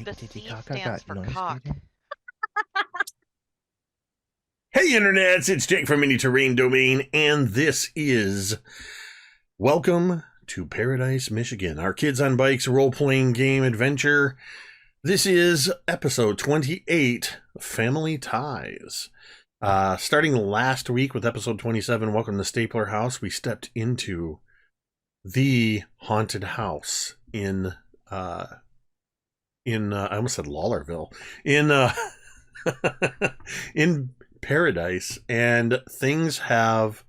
The C stands for cock. Hey internets, it's Jake from Mini Terrain Domain, and this is Welcome to Paradise, Michigan, our Kids on Bikes role-playing game adventure. This is episode 28, Family Ties. Starting last week with episode 27, Welcome to Stapler House, we stepped into the haunted house in I almost said Lawlerville, in Paradise, and things have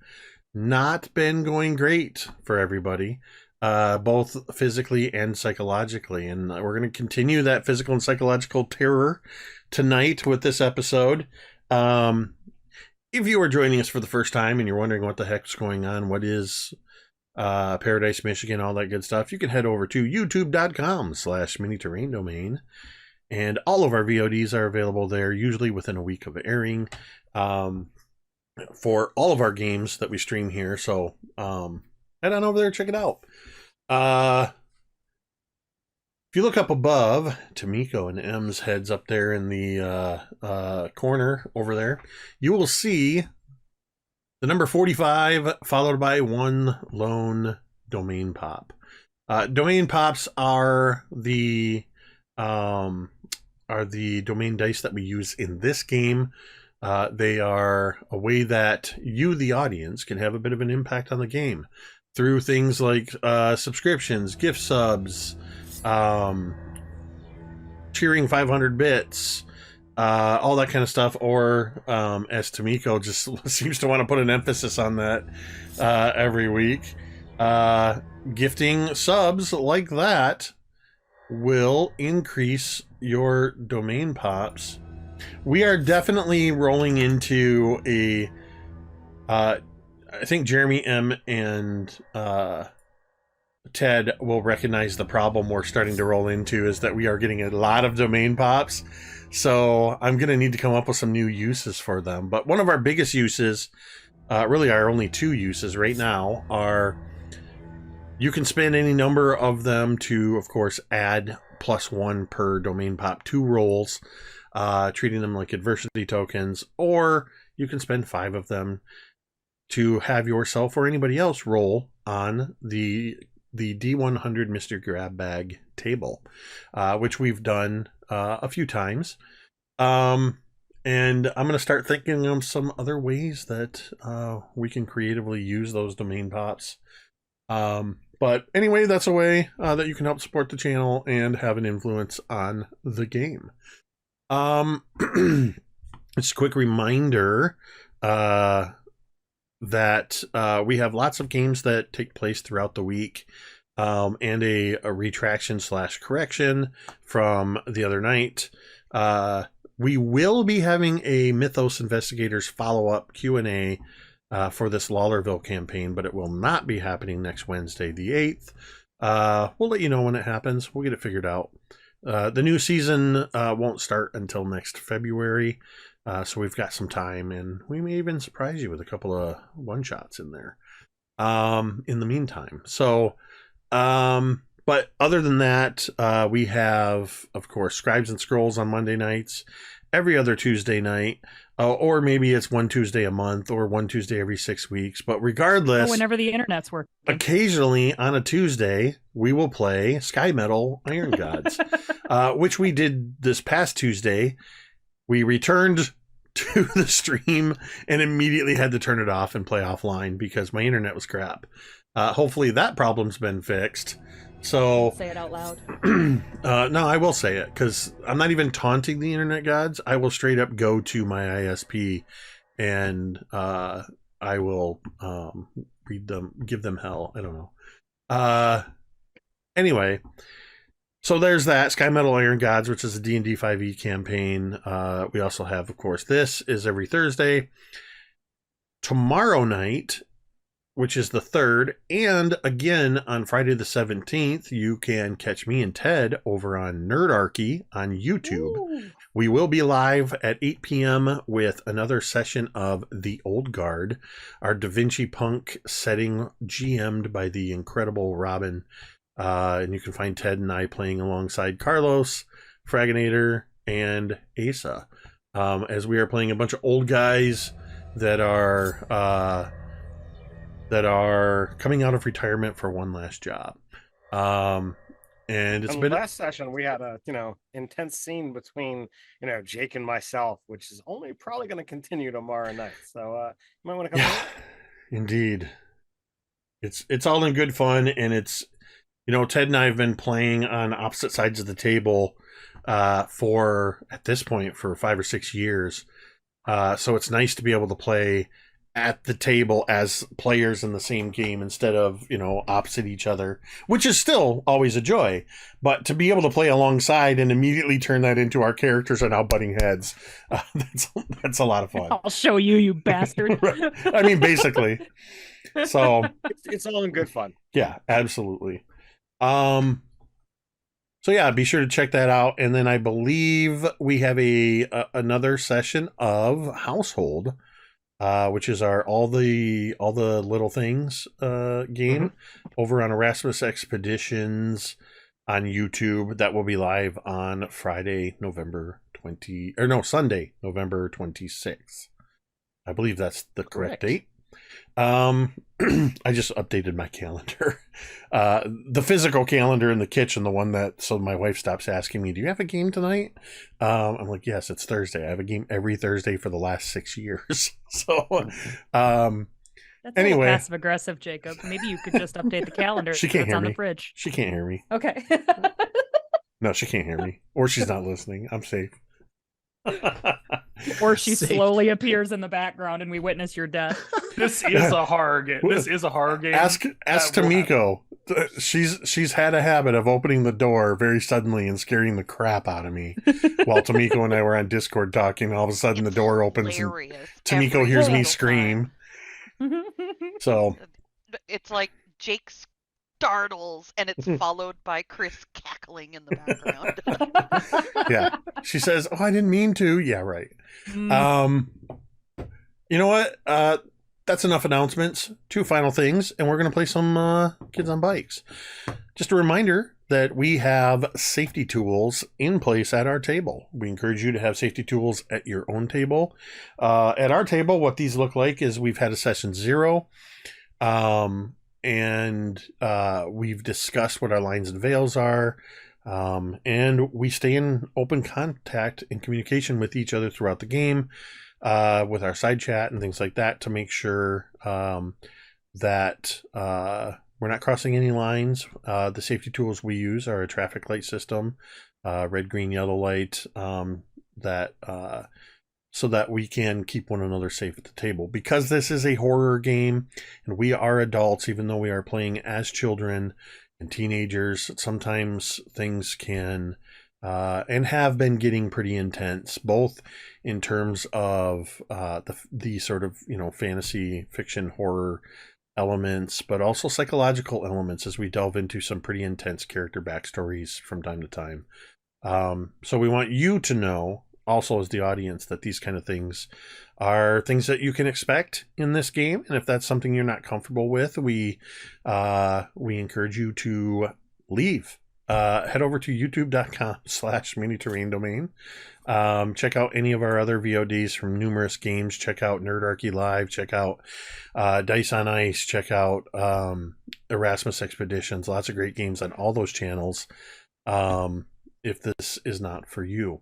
not been going great for everybody, both physically and psychologically, and we're going to continue that physical and psychological terror tonight with this episode. If you are joining us for the first time and you're wondering what the heck's going on, what is Paradise, Michigan, all that good stuff, you can head over to youtube.com/mini-terrain-domain, and all of our VODs are available there, usually within a week of airing, for all of our games that we stream here. So head on over there, check it out. If you look up above, Tamiko and M's heads up there in the corner over there, you will see the number 45 followed by one lone domain pop. Domain pops are the domain dice that we use in this game. They are a way that you, the audience, can have a bit of an impact on the game through things like subscriptions, gift subs, cheering 500 bits, all that kind of stuff, or as Tamiko just seems to want to put an emphasis on that every week, gifting subs like that will increase your domain pops. We are definitely rolling into a I think Jeremy M and Ted will recognize the problem we're starting to roll into, is that we are getting a lot of domain pops. So I'm going to need to come up with some new uses for them. But one of our biggest uses, really our only two uses right now, are you can spend any number of them to, of course, add +1 per domain pop to rolls, treating them like adversity tokens, or you can spend 5 of them to have yourself or anybody else roll on the D100 Mr. Grab Bag table, which we've done a few times. And I'm going to start thinking of some other ways that we can creatively use those domain pops. But anyway, that's a way that you can help support the channel and have an influence on the game. Just a quick reminder that we have lots of games that take place throughout the week, and a retraction/correction from the other night. We will be having a Mythos Investigators follow-up Q&A for this Lawlerville campaign, but it will not be happening next Wednesday, the 8th. We'll let you know when it happens. We'll get it figured out. The new season won't start until next February, so we've got some time, and we may even surprise you with a couple of one-shots in there in the meantime. So, but other than that, we have, of course, Scribes and Scrolls on Monday nights, every other Tuesday night, or maybe it's one Tuesday a month, or one Tuesday every 6 weeks. But regardless, whenever the internet's working, occasionally on a Tuesday, we will play Sky Metal Iron Gods, which we did this past Tuesday. We returned to the stream and immediately had to turn it off and play offline because my internet was crap. Hopefully that problem's been fixed. So say it out loud. No, I will say it, because I'm not even taunting the internet gods. I will straight up go to my ISP and I will give them hell. I don't know. Anyway, so there's that Sky Metal Iron Gods, which is a D&D 5e campaign. We also have, of course, this is every Thursday. Tomorrow night, which is the 3rd, and again on Friday the 17th, you can catch me and Ted over on Nerdarchy on YouTube. Ooh. We will be live at 8 p.m. with another session of The Old Guard, our Da Vinci Punk setting, GM'd by the incredible Robin. And you can find Ted and I playing alongside Carlos, Fragginator, and Asa, as we are playing a bunch of old guys that are coming out of retirement for one last job. And it's been last session we had a intense scene between Jake and myself, which is only probably going to continue tomorrow night. So you might want to come. Yeah, indeed. It's all in good fun, and it's Ted and I have been playing on opposite sides of the table for at this point for 5 or 6 years. So it's nice to be able to play at the table as players in the same game instead of opposite each other, which is still always a joy, but to be able to play alongside and immediately turn that into our characters are now butting heads, that's a lot of fun. I'll show you, you bastard. Right. I mean, basically. So it's all in good fun. Yeah, absolutely. So yeah, be sure to check that out. And then I believe we have another session of Household, which is our all the little things game over on Erasmus Expeditions on YouTube. That will be live on Sunday, November 26th. I believe that's the correct date. I just updated my calendar. The physical calendar in the kitchen, the one so my wife stops asking me, do you have a game tonight? I'm like, yes, it's Thursday. I have a game every Thursday for the last 6 years. So, that's anyway, passive aggressive, Jacob. Maybe you could just update the calendar. She can't hear on me. The fridge. She can't hear me. Okay. No, she can't hear me, or she's not listening. I'm safe. Or she slowly appears in the background and we witness your death. This is a horror game. This is a horror game. Ask Tomiko. She's had a habit of opening the door very suddenly and scaring the crap out of me. While Tomiko and I were on Discord talking, all of a sudden the door opens and Tomiko hears me scream. So it's like Jake startles and it's followed by Chris cackling in the background. Yeah. She says, "Oh, I didn't mean to." Yeah, right. You know what? That's enough announcements. 2 final things, and we're going to play some Kids on Bikes. Just a reminder that we have safety tools in place at our table. We encourage you to have safety tools at your own table. At our table, what these look like is we've had a session 0, and we've discussed what our lines and veils are, and we stay in open contact and communication with each other throughout the game, with our side chat and things like that, to make sure that we're not crossing any lines. The safety tools we use are a traffic light system, red, green, yellow light, so that we can keep one another safe at the table. Because this is a horror game and we are adults, even though we are playing as children and teenagers, sometimes things can and have been getting pretty intense, both in terms of the sort of fantasy fiction horror elements, but also psychological elements as we delve into some pretty intense character backstories from time to time. So we want you to know, also as the audience, that these kind of things are things that you can expect in this game, and if that's something you're not comfortable with, we encourage you to leave. Head over to youtube.com/mini-terrain-domain. Check out any of our other VODs from numerous games. Check out Nerdarchy Live. Check out Dice on Ice. Check out Erasmus Expeditions. Lots of great games on all those channels, if this is not for you.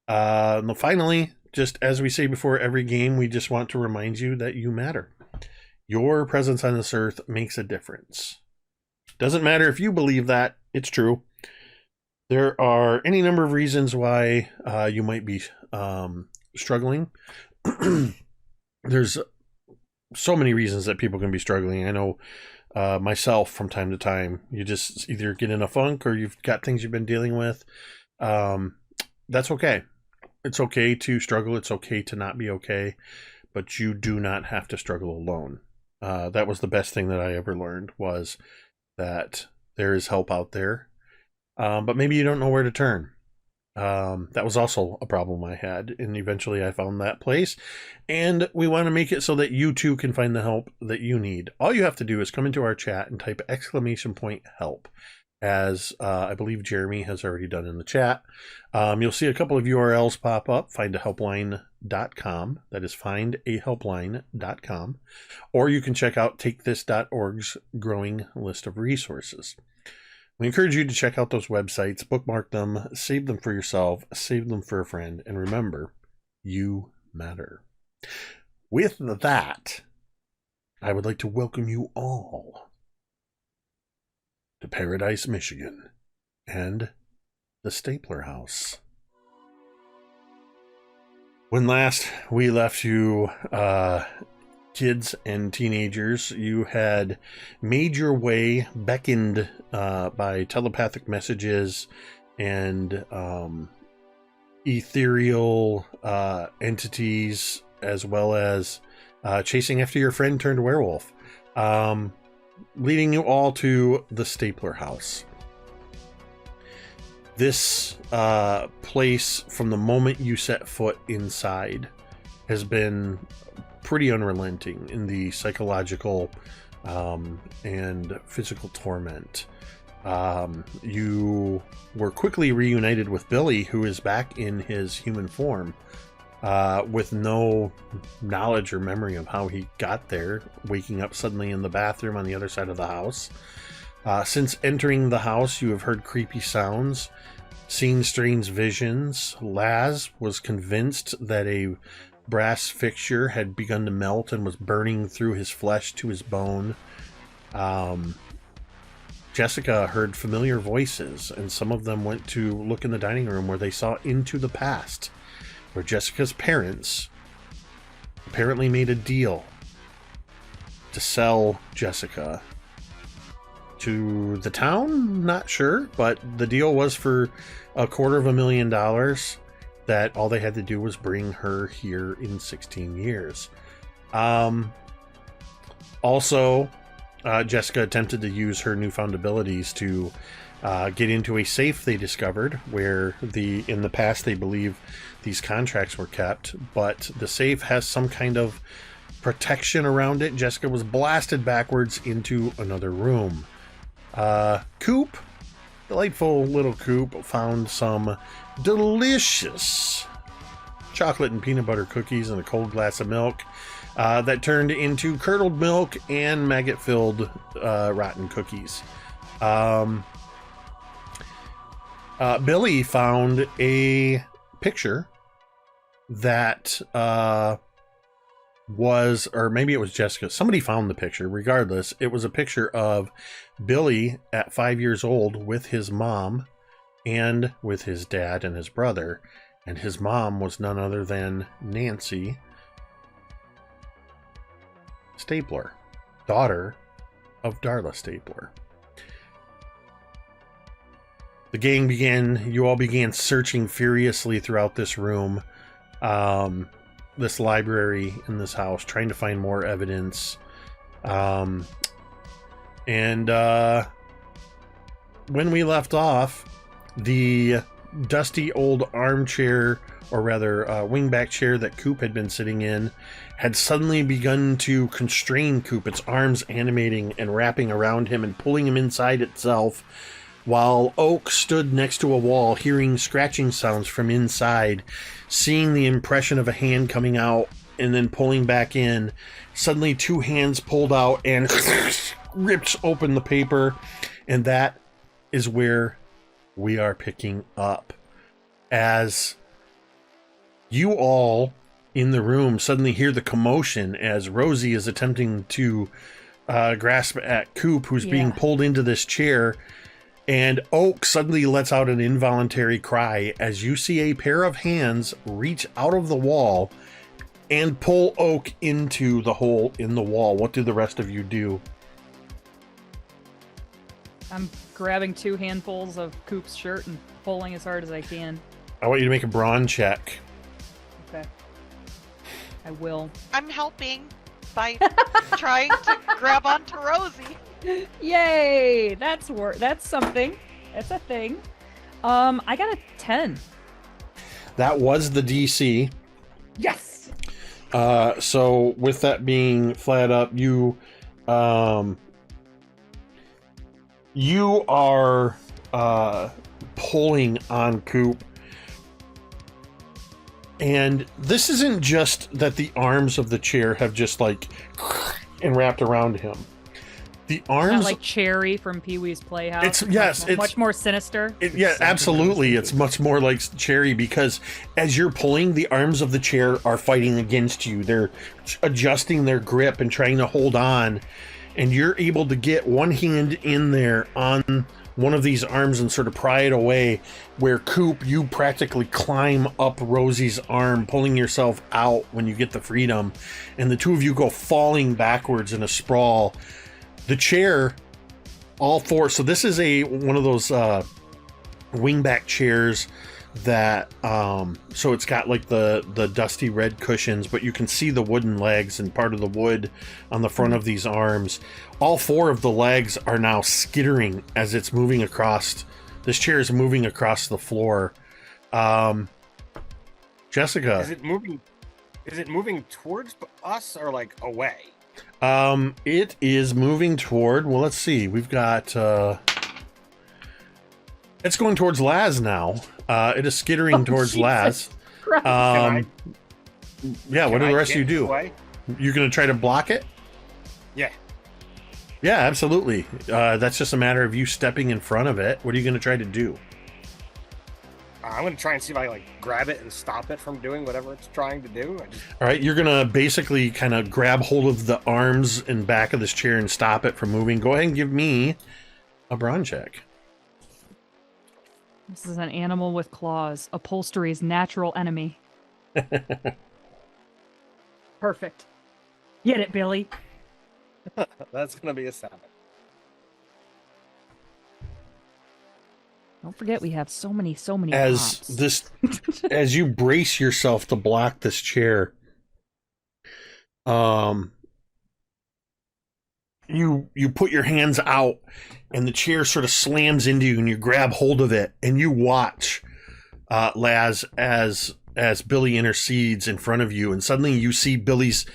Finally, just as we say before every game, we just want to remind you that you matter. Your presence on this earth makes a difference. Doesn't matter if you believe that, it's true. There are any number of reasons why you might be struggling. There's so many reasons that people can be struggling. I know myself from time to time. You just either get in a funk or you've got things you've been dealing with. That's okay. It's okay to struggle. It's okay to not be okay. But you do not have to struggle alone. That was the best thing that I ever learned, was that there is help out there. But maybe you don't know where to turn. That was also a problem I had, and eventually I found that place. And we want to make it so that you too can find the help that you need. All you have to do is come into our chat and type !help. as I believe Jeremy has already done in the chat. You'll see a couple of URLs pop up, findahelpline.com. That is findahelpline.com. Or you can check out takethis.org's growing list of resources. We encourage you to check out those websites, bookmark them, save them for yourself, save them for a friend, and remember, you matter. With that, I would like to welcome you all to Paradise, Michigan, and the Stapler House. When last we left you, kids and teenagers, you had made your way, beckoned by telepathic messages and ethereal entities, as well as chasing after your friend turned werewolf, leading you all to the Stapler House. This place, from the moment you set foot inside, has been pretty unrelenting in the psychological and physical torment. You were quickly reunited with Billy, who is back in his human form, with no knowledge or memory of how he got there, waking up suddenly in the bathroom on the other side of the house. Since entering the house, you have heard creepy sounds, seen strange visions. Laz was convinced that a brass fixture had begun to melt and was burning through his flesh to his bone. Jessica heard familiar voices, and some of them went to look in the dining room where they saw into the past, where Jessica's parents apparently made a deal to sell Jessica to the town. Not sure, but the deal was for $250,000, that all they had to do was bring her here in 16 years. Also, Jessica attempted to use her newfound abilities to get into a safe they discovered, where in the past they believe these contracts were kept, but the safe has some kind of protection around it. Jessica was blasted backwards into another room. Coop, delightful little Coop, found some delicious chocolate and peanut butter cookies and a cold glass of milk that turned into curdled milk and maggot-filled rotten cookies. Billy found a picture that was, or maybe it was Jessica. Somebody found the picture. Regardless, it was a picture of Billy at 5 years old with his mom and with his dad and his brother. And his mom was none other than Nancy Stapler, daughter of Darla Stapler. You all began searching furiously throughout this room, this library in this house, trying to find more evidence. And when we left off, the dusty old armchair, or rather wingback chair that Coop had been sitting in, had suddenly begun to constrain Coop, its arms animating and wrapping around him and pulling him inside itself, while Oak stood next to a wall, hearing scratching sounds from inside, seeing the impression of a hand coming out and then pulling back in. Suddenly 2 hands pulled out and ripped open the paper, and that is where we are picking up. As you all in the room suddenly hear the commotion as Rosie is attempting to grasp at Coop, who's being pulled into this chair, and Oak suddenly lets out an involuntary cry as you see a pair of hands reach out of the wall and pull Oak into the hole in the wall. What do the rest of you do? I'm grabbing 2 handfuls of Coop's shirt and pulling as hard as I can. I want you to make a brawn check. Okay. I will. I'm helping by trying to grab onto Rosie. Yay! That's something. That's a thing. I got a 10. That was the DC. Yes! So with that being flat up, you you are pulling on Coop. And this isn't just that the arms of the chair have just like and wrapped around him. The arms, Not like Cherry from Pee Wee's Playhouse. It's much more sinister. Yeah, absolutely. It's much more like Cherry because as you're pulling, the arms of the chair are fighting against you. They're adjusting their grip and trying to hold on, and you're able to get one hand in there on one of these arms and sort of pry it away, where Coop, you practically climb up Rosie's arm, pulling yourself out when you get the freedom, and the two of you go falling backwards in a sprawl. The chair, all four, so this is one of those wingback chairs that so it's got like the dusty red cushions, but you can see the wooden legs and part of the wood on the front of these arms. All four of the legs are now skittering as it's moving across. This chair is moving across the floor. Jessica, Is it moving towards us or like away? it is moving toward, well, let's see, we've got it's going towards Laz now. It is skittering towards Jesus Laz. Christ. Yeah, what do the rest of you do? Away? You're gonna try to block it? Yeah. Yeah, absolutely. That's just a matter of you stepping in front of it. What are you gonna try to do? I'm gonna try and see if I like grab it and stop it from doing whatever it's trying to do. All right, you're gonna basically kind of grab hold of the arms and back of this chair and stop it from moving. Go ahead and give me a brawn check. This is an animal with claws. Upholstery's natural enemy. Perfect. Get it, Billy. That's gonna be a 7. Don't forget we have so many As pops. this, as you brace yourself to block this chair, you put your hands out, and the chair sort of slams into you, and you grab hold of it, and you watch Laz as Billy intercedes in front of you, and suddenly you see Billy's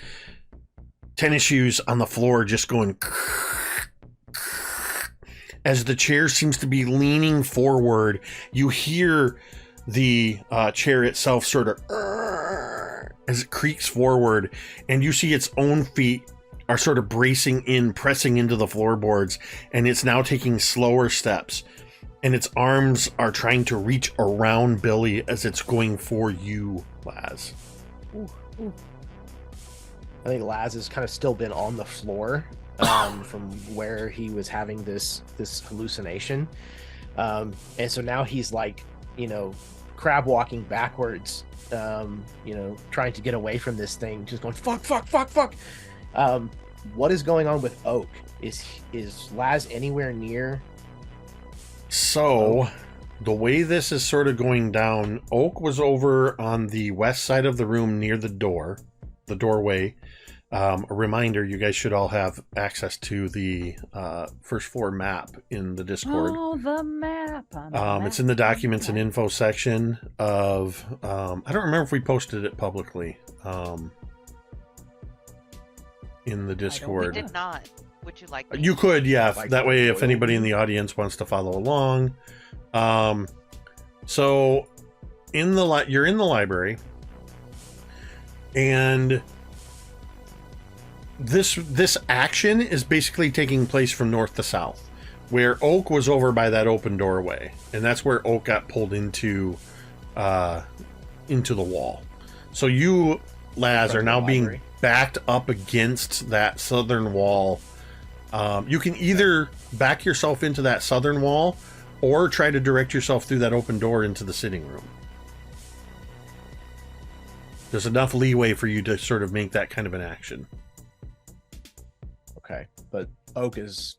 tennis shoes on the floor just going as the chair seems to be leaning forward. You hear the chair itself sort of as it creaks forward, and you see its own feet are sort of bracing in, pressing into the floorboards, and it's now taking slower steps, and its arms are trying to reach around Billy as it's going for you, Laz. I think Laz has kind of still been on the floor from where he was having this hallucination, and so now he's like, crab walking backwards, trying to get away from this thing, just going fuck. What is going on with Oak? Is Laz anywhere near? So the way this is sort of going down, Oak was over on the west side of the room near the doorway. A reminder, you guys should all have access to the first floor map in the Discord. Oh, the map. It's in the documents and info section of, I don't remember if we posted it publicly in the Discord. We did not. Would you like me? You could, yeah. Like That way, if oil. anybody in the audience wants to follow along. So, you're in the library, and this action is basically taking place from north to south, where Oak was over by that open doorway, and that's where Oak got pulled into the wall. So you, Laz, are now being library. backed up against that southern wall. You can either back yourself into that southern wall or try to direct yourself through that open door into the sitting room. There's enough leeway for you to sort of make that kind of an action. Okay, but Oak is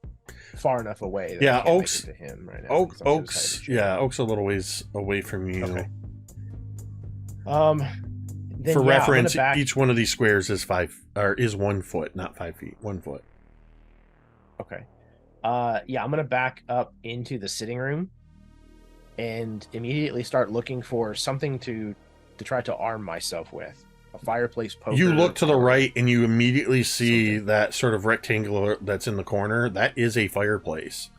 far enough away. That Yeah, I can't make Oak's- it to him right now. 'cause I'm on the other side of the chair. Oak's a little ways away from you. Okay. Then, For yeah, I'm gonna reference, back- each one of these squares is 1 foot, not 5 feet. 1 foot. Okay. Yeah, I'm gonna back up into the sitting room and immediately start looking for something to try to arm myself with. A fireplace poker. You look to the or- right and you immediately see that sort of rectangular that's in the corner. That is a fireplace.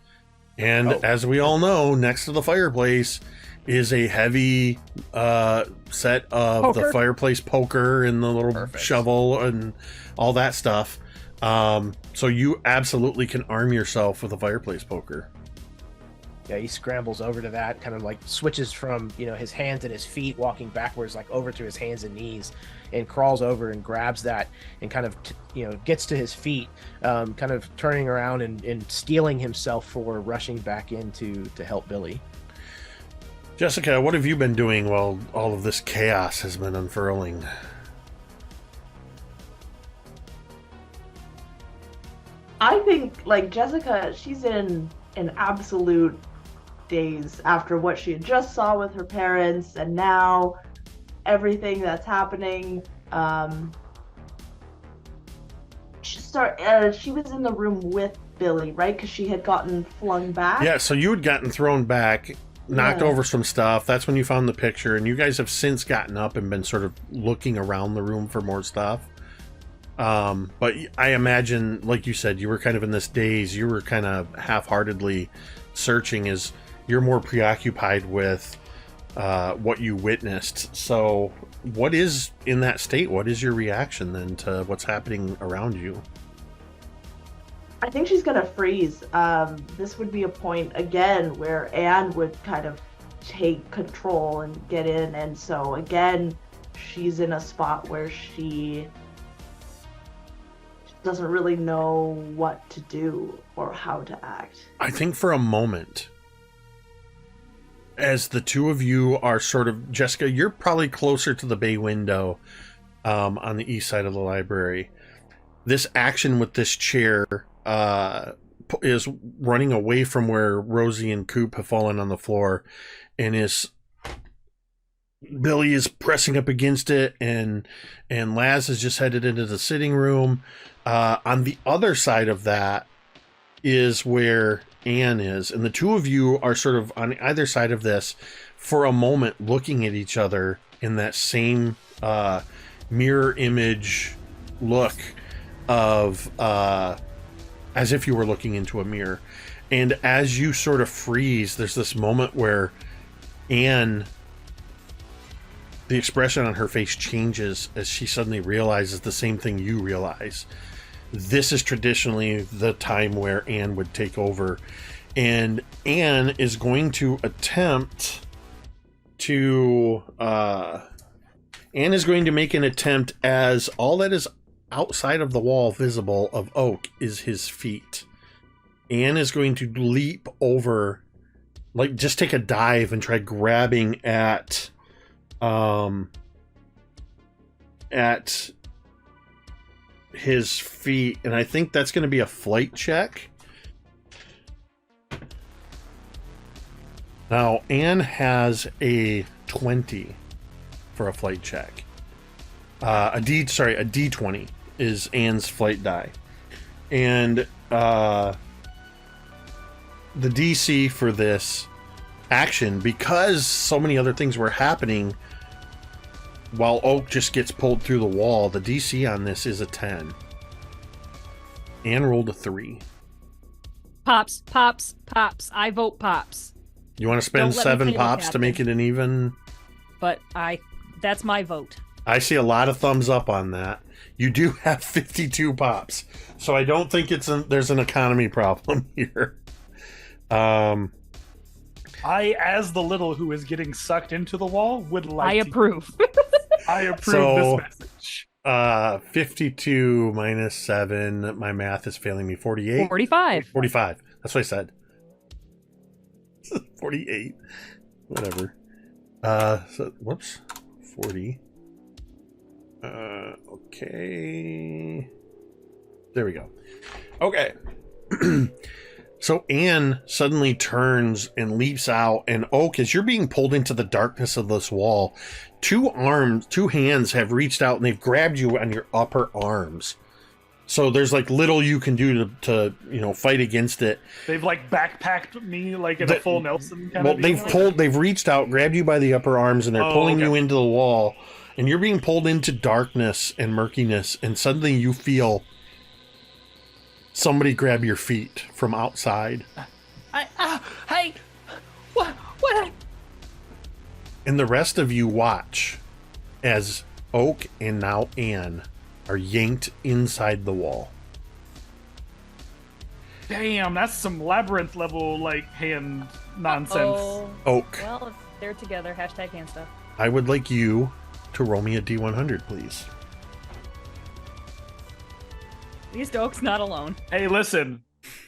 And as we all know, next to the fireplace is a heavy set of the fireplace poker and the little shovel and all that stuff. So you absolutely can arm yourself with a fireplace poker. Yeah, he scrambles over to that, kind of like switches from, his hands and his feet, walking backwards, like over to his hands and knees, and crawls over and grabs that and kind of, gets to his feet, kind of turning around and steeling himself for rushing back in to help Billy. Jessica, what have you been doing while all of this chaos has been unfurling? I think, like Jessica, she's in an absolute daze after what she just saw with her parents, and now everything that's happening. She was in the room with Billy, right? Because she had gotten flung back. Yeah, so you had gotten thrown back, knocked over some stuff. That's when you found the picture, and you guys have since gotten up and been sort of looking around the room for more stuff. But I imagine, like you said, you were kind of in this daze. You were kind of half-heartedly searching as you're more preoccupied with what you witnessed. So what is in that state? What is your reaction then to what's happening around you? I think she's gonna freeze. This would be a point again where Anne would kind of take control and get in, and so again she's in a spot where she doesn't really know what to do or how to act. I think for a moment, as the two of you are sort of, Jessica, you're probably closer to the bay window on the east side of the library. This action with this chair is running away from where Rosie and Coop have fallen on the floor, and Billy is pressing up against it, and Laz is just headed into the sitting room. On the other side of that is where Anne is, and the two of you are sort of on either side of this for a moment, looking at each other in that same mirror image look of as if you were looking into a mirror. And as you sort of freeze, there's this moment where Anne, the expression on her face changes as she suddenly realizes the same thing you realize. This is traditionally the time where Anne would take over, and Anne is going to attempt to Anne is going to make an attempt, as all that is outside of the wall visible of Oak is his feet. Anne is going to leap over, like just take a dive and try grabbing at his feet, and I think that's going to be a flight check. Now, Anne has a 20 for a flight check. A D20 is Anne's flight die. And the DC for this action, because so many other things were happening while Oak just gets pulled through the wall, the DC on this is a 10. Anne rolled a 3. Pops. I vote pops. You want to spend Don't let me 7 play the pops to make it an even? But that's my vote. I see a lot of thumbs up on that. You do have 52 pops, so I don't think there's an economy problem here. I, as the little who is getting sucked into the wall, would like I approve. I approve this message. 52 minus 7. My math is failing me. 48? 45. 45. That's what I said. 48. Whatever. So, whoops. 40. Okay. There we go. Okay. So Anne suddenly turns and leaps out, and Oak, as you're being pulled into the darkness of this wall, two hands have reached out and they've grabbed you on your upper arms. So there's like little you can do to fight against it. They've like backpacked me like in a full Nelson kind of deal. They've reached out, grabbed you by the upper arms, and they're pulling you into the wall, and you're being pulled into darkness and murkiness, and suddenly you feel somebody grab your feet from outside. And the rest of you watch as Oak and now Anne are yanked inside the wall. Damn, that's some labyrinth level like hand nonsense. Oh. Oak, Well, if they're together, hashtag hand stuff. I would like you to roll me a D100, please. At least Oak's not alone. Hey, listen,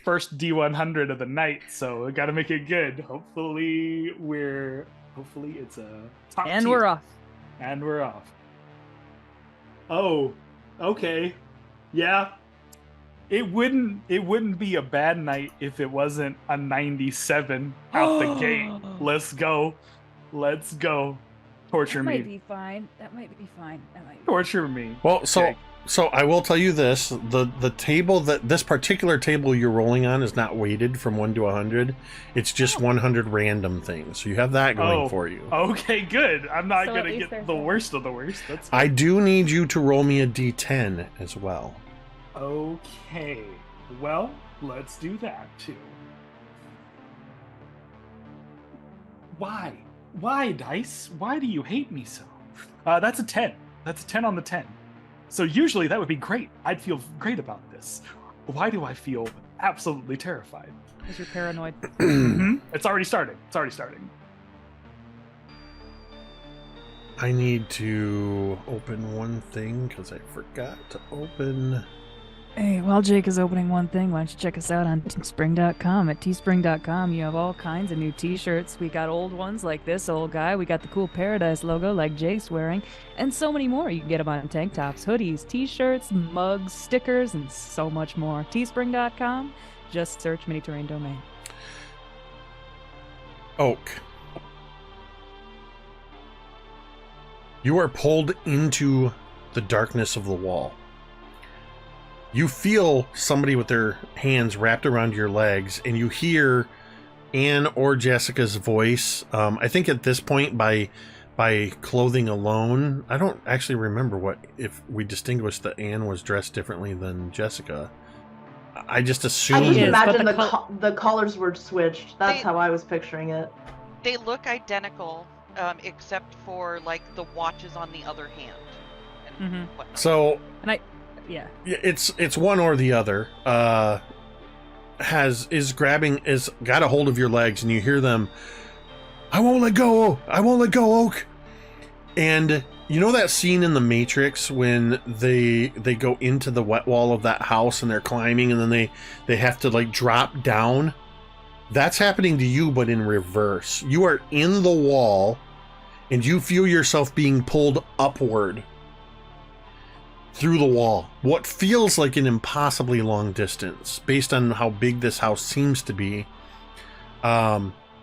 first D100 of the night, so I gotta make it good. Hopefully it's a top And tier. we're off. And we're off. Oh, okay. Yeah. It wouldn't be a bad night if it wasn't a 97 out the gate. Let's go. Torture That me. might be fine. Torture me. Well, so Okay. so I will tell you this: the table this particular table you're rolling on is not weighted from 1 to 100. It's just 100 random things. So you have that going for you. Okay, good. I'm not So at gonna least get there's the that. worst of the worst. That's I do need you to roll me a D10 as well. okay. Well, let's do that too. Why? Why, Dice? Why do you hate me so? That's a 10. That's a 10 on the 10. So usually that would be great. I'd feel great about this. Why do I feel absolutely terrified? Because you're paranoid. It's already starting. I need to open one thing because I forgot to open. Hey, while Jake is opening one thing, why don't you check us out on teespring.com. At teespring.com, you have all kinds of new t-shirts. We got old ones like this old guy. We got the cool Paradise logo like Jake's wearing. And so many more. You can get them on tank tops, hoodies, t-shirts, mugs, stickers, and so much more. Teespring.com. Just search Mini Terrain Domain. Oak. You are pulled into the darkness of the wall. You feel somebody with their hands wrapped around your legs, and you hear Anne or Jessica's voice. I think at this point, by clothing alone, I don't actually remember if we distinguished that Anne was dressed differently than Jessica. I just I assumed. just is, but imagine the the colors were switched. That's They- how I was picturing it. They look identical, except for like the watches on the other hand. And Mhm. whatnot. So Yeah. yeah, it's one or the other. Is got a hold of your legs, and you hear them. I won't let go. I won't let go, Oak. And you know that scene in The Matrix when they go into the wet wall of that house and they're climbing, and then they have to like drop down. That's happening to you, but in reverse. You are in the wall, and you feel yourself being pulled upward through the wall. What feels like an impossibly long distance, based on how big this house seems to be.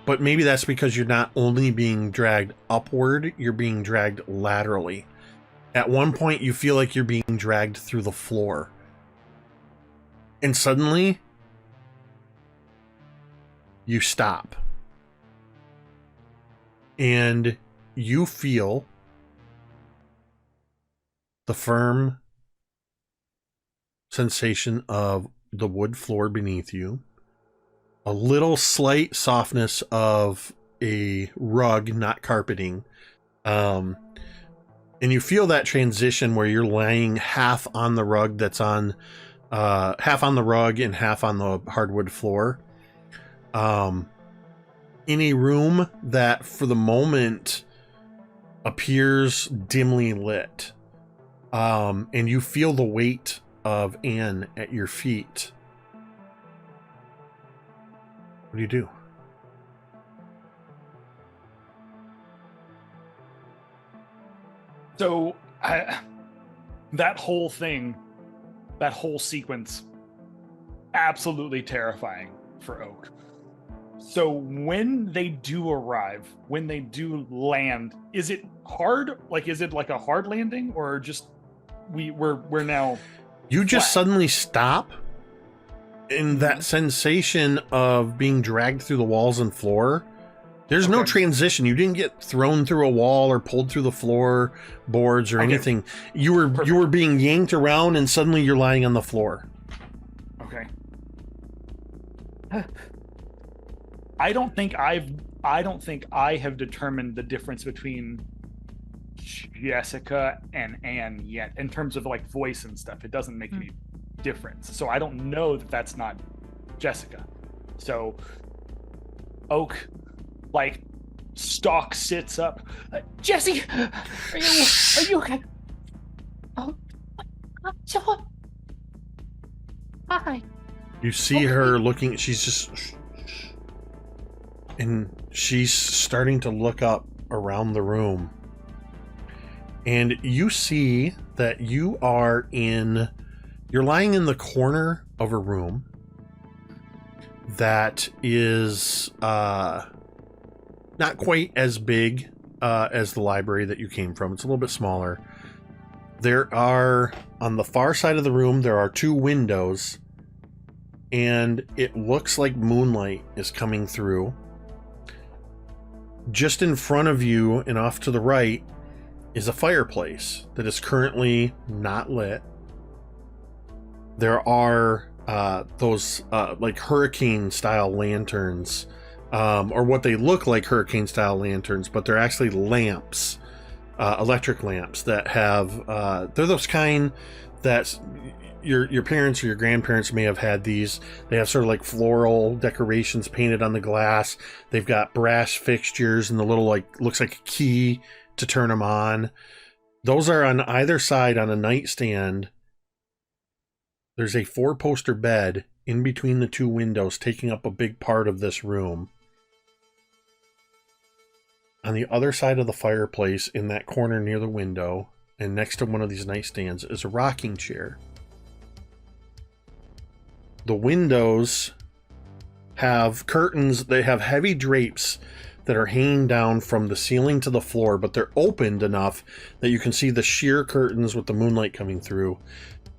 But maybe that's because you're not only being dragged upward, you're being dragged laterally. At one point, you feel like you're being dragged through the floor. And suddenly, you stop. And you feel the firm sensation of the wood floor beneath you, a little slight softness of a rug, not carpeting, and you feel that transition where you're laying half on the rug that's on half on the rug and half on the hardwood floor, in a room that for the moment appears dimly lit. And you feel the weight of Anne at your feet. What do you do? So that whole thing, that whole sequence, absolutely terrifying for Oak. So when they do arrive, when they do land, is it hard? Like, is it like a hard landing, or just we're now? You just flat? suddenly stop, and that sensation of being dragged through the walls and floor. There's no Okay. transition. You didn't get thrown through a wall or pulled through the floor boards or Okay. anything. You were being yanked around, and suddenly you're lying on the floor. Okay. I don't think I've I don't think I have determined the difference between Jessica and Anne yet in terms of like voice and stuff. It doesn't make any difference. So I don't know that that's not Jessica. So Oak, like, Stalk sits up. Jesse, are you okay? Oh, John. Hi. You see her looking. She's just, and she's starting to look up around the room. And you see that you're lying in the corner of a room that is not quite as big as the library that you came from. It's a little bit smaller. There are, on the far side of the room, there are 2 windows, and it looks like moonlight is coming through. Just in front of you and off to the right is a fireplace that is currently not lit. There are those like hurricane style lanterns, or what they look like hurricane style lanterns, but they're actually lamps, electric lamps that have they're those kind that your parents or your grandparents may have had. These, they have sort of like floral decorations painted on the glass. They've got brass fixtures and the little, like, looks like a key to turn them on. Those are on either side on a nightstand. There's a 4-poster bed in between the 2 windows, taking up a big part of this room. On the other side of the fireplace, in that corner near the window, and next to one of these nightstands, is a rocking chair. The windows have curtains. They have heavy drapes that are hanging down from the ceiling to the floor, but they're opened enough that you can see the sheer curtains with the moonlight coming through.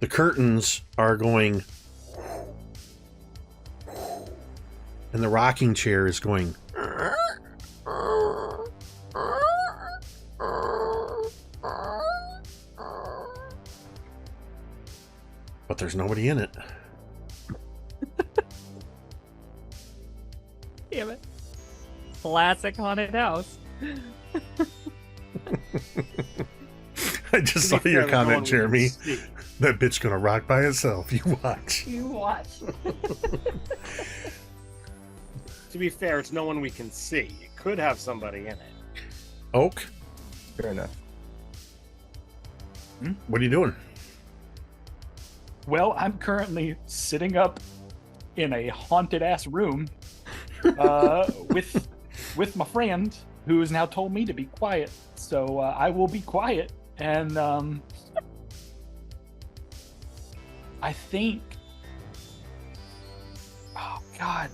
The curtains are going, and the rocking chair is going. But there's nobody in it. Damn it. Classic haunted house. I just saw your comment, Jeremy. That bitch gonna rock by itself. You watch. You watch. To be fair, it's no one we can see. It could have somebody in it. Oak, Fair enough. what are you doing? Well, I'm currently sitting up in a haunted ass room with my friend, who has now told me to be quiet. So I will be quiet, and I think. Oh God,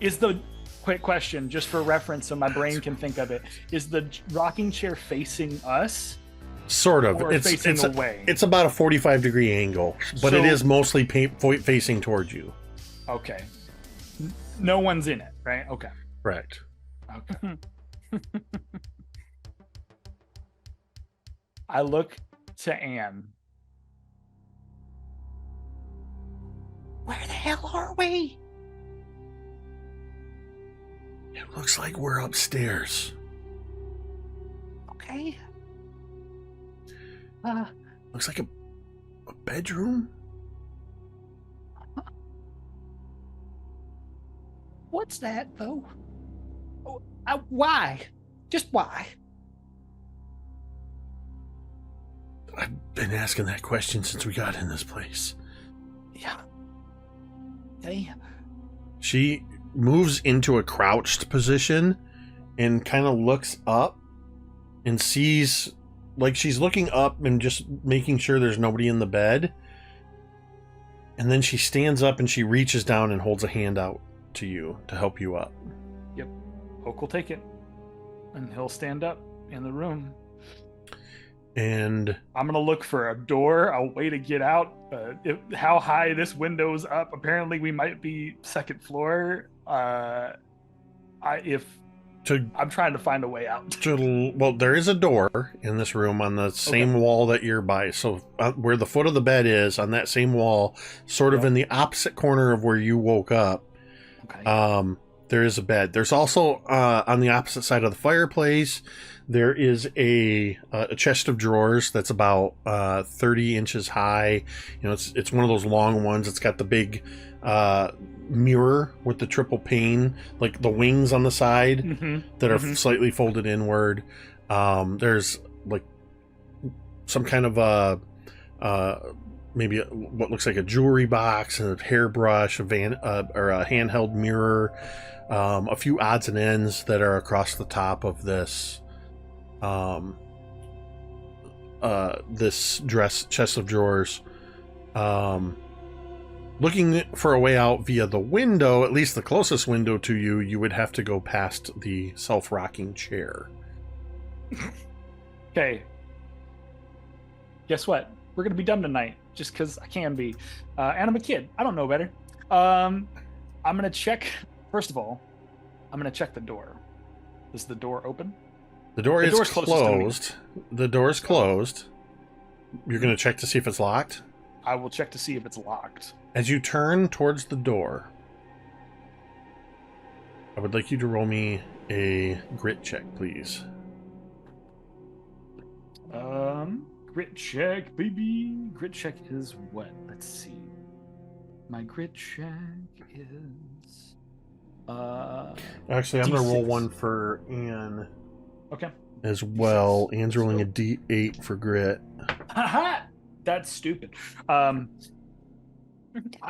is the quick question just for reference so my brain can think of it? Is the rocking chair facing us? Sort of. Or facing away? It's about a 45-degree angle, but it So- is mostly facing towards you. Okay. No one's in it, right? Okay. Correct. Okay. I look to Anne. Where the hell are we? It looks like we're upstairs. Okay. Looks like a bedroom. What's that, though? Oh, why? Just why? I've been asking that question since we got in this place. Yeah. Okay. She moves into a crouched position and kind of looks up and sees, like, she's looking up and just making sure there's nobody in the bed. And then she stands up and she reaches down and holds a hand out to you to help you up. Yep. Oak will take it. And he'll stand up in the room. And I'm going to look for a door, a way to get out. How high this window's up. Apparently we might be second floor. I'm trying to find a way out. well, there is a door in this room on the same wall that you're by. So where the foot of the bed is, on that same wall, sort of in the opposite corner of where you woke up, Okay. There is a bed. There's also on the opposite side of the fireplace, there is a chest of drawers that's about 30 inches high. You know, it's one of those long ones. It's got the big mirror with the triple pane, like the wings on the side that are slightly folded inward. There's like some kind of maybe what looks like a jewelry box, a hairbrush, or a handheld mirror, a few odds and ends that are across the top of this this chest of drawers. Looking for a way out via the window, at least the closest window to you, you would have to go past the self-rocking chair. Okay. Guess what? We're gonna be dumb tonight, just because I can be. And I'm a kid. I don't know better. I'm gonna check. First of all, I'm gonna check the door. Is the door open? The door is door's closest to me. closed. The door is closed. You're gonna check to see if it's locked? I will check to see if it's locked. As you turn towards the door, I would like you to roll me a grit check, please. Grit check, baby. Grit check is what? Let's see. My grit check is Actually, I'm going to roll D6. one for Anne Okay. as well. Anne's rolling a D8 for grit. Haha! That's stupid. I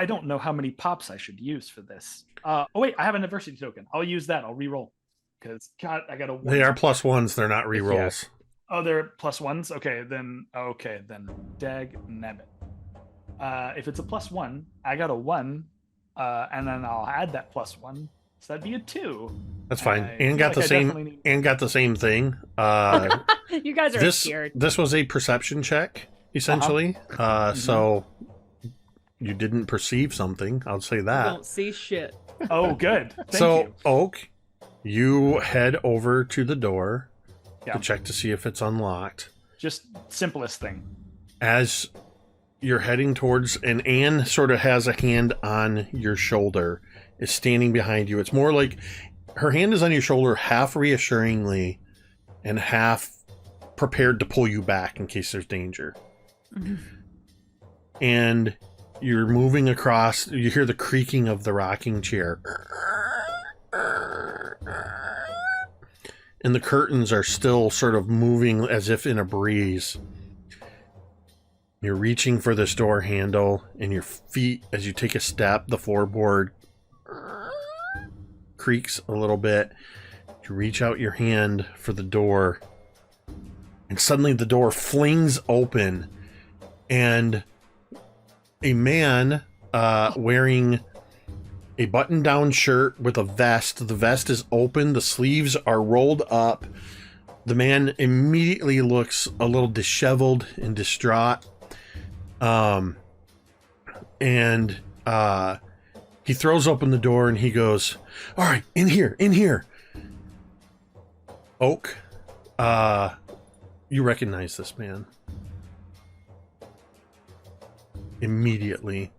don't know how many pops I should use for this. Oh wait, I have an adversity token. I'll use that. I'll re-roll. Because God, I got a one. They are plus ones. They're not re-rolls. Oh, they're plus ones? Okay, then dag nabbit. If it's a plus one, I got a one, and then I'll add that plus one. So that'd be a 2. That's fine. I Anne feel got like the I same. definitely need- Anne got the same thing. You guys are scared. This was a perception check, essentially. So you didn't perceive something. I'll say that. Don't see shit. Oh, good. Thank So, you. Oak, you head over to the door Yeah. to check to see if it's unlocked. Just simplest thing. As you're heading towards, and Anne sort of has a hand on your shoulder, is standing behind you. It's more like her hand is on your shoulder, half reassuringly and half prepared to pull you back in case there's danger. And you're moving across, you hear the creaking of the rocking chair. And the curtains are still sort of moving as if in a breeze. You're reaching for this door handle, and your feet, as you take a step, the floorboard creaks a little bit. You reach out your hand for the door, and suddenly the door flings open, and a man wearing a button-down shirt with a vest. The vest is open. The sleeves are rolled up. The man immediately looks a little disheveled and distraught. He throws open the door and he goes, "All right, in here. Oak, you recognize this man. Immediately.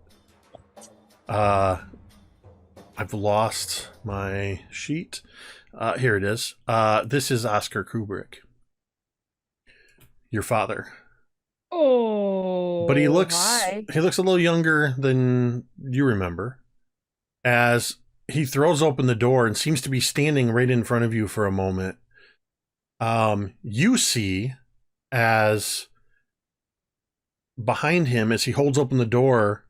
I've lost my sheet. Here it is. This is Oscar Kubrick, your father. Oh, But he looks hi. a little younger than you remember. As he throws open the door and seems to be standing right in front of you for a moment. You see as behind him, as he holds open the door,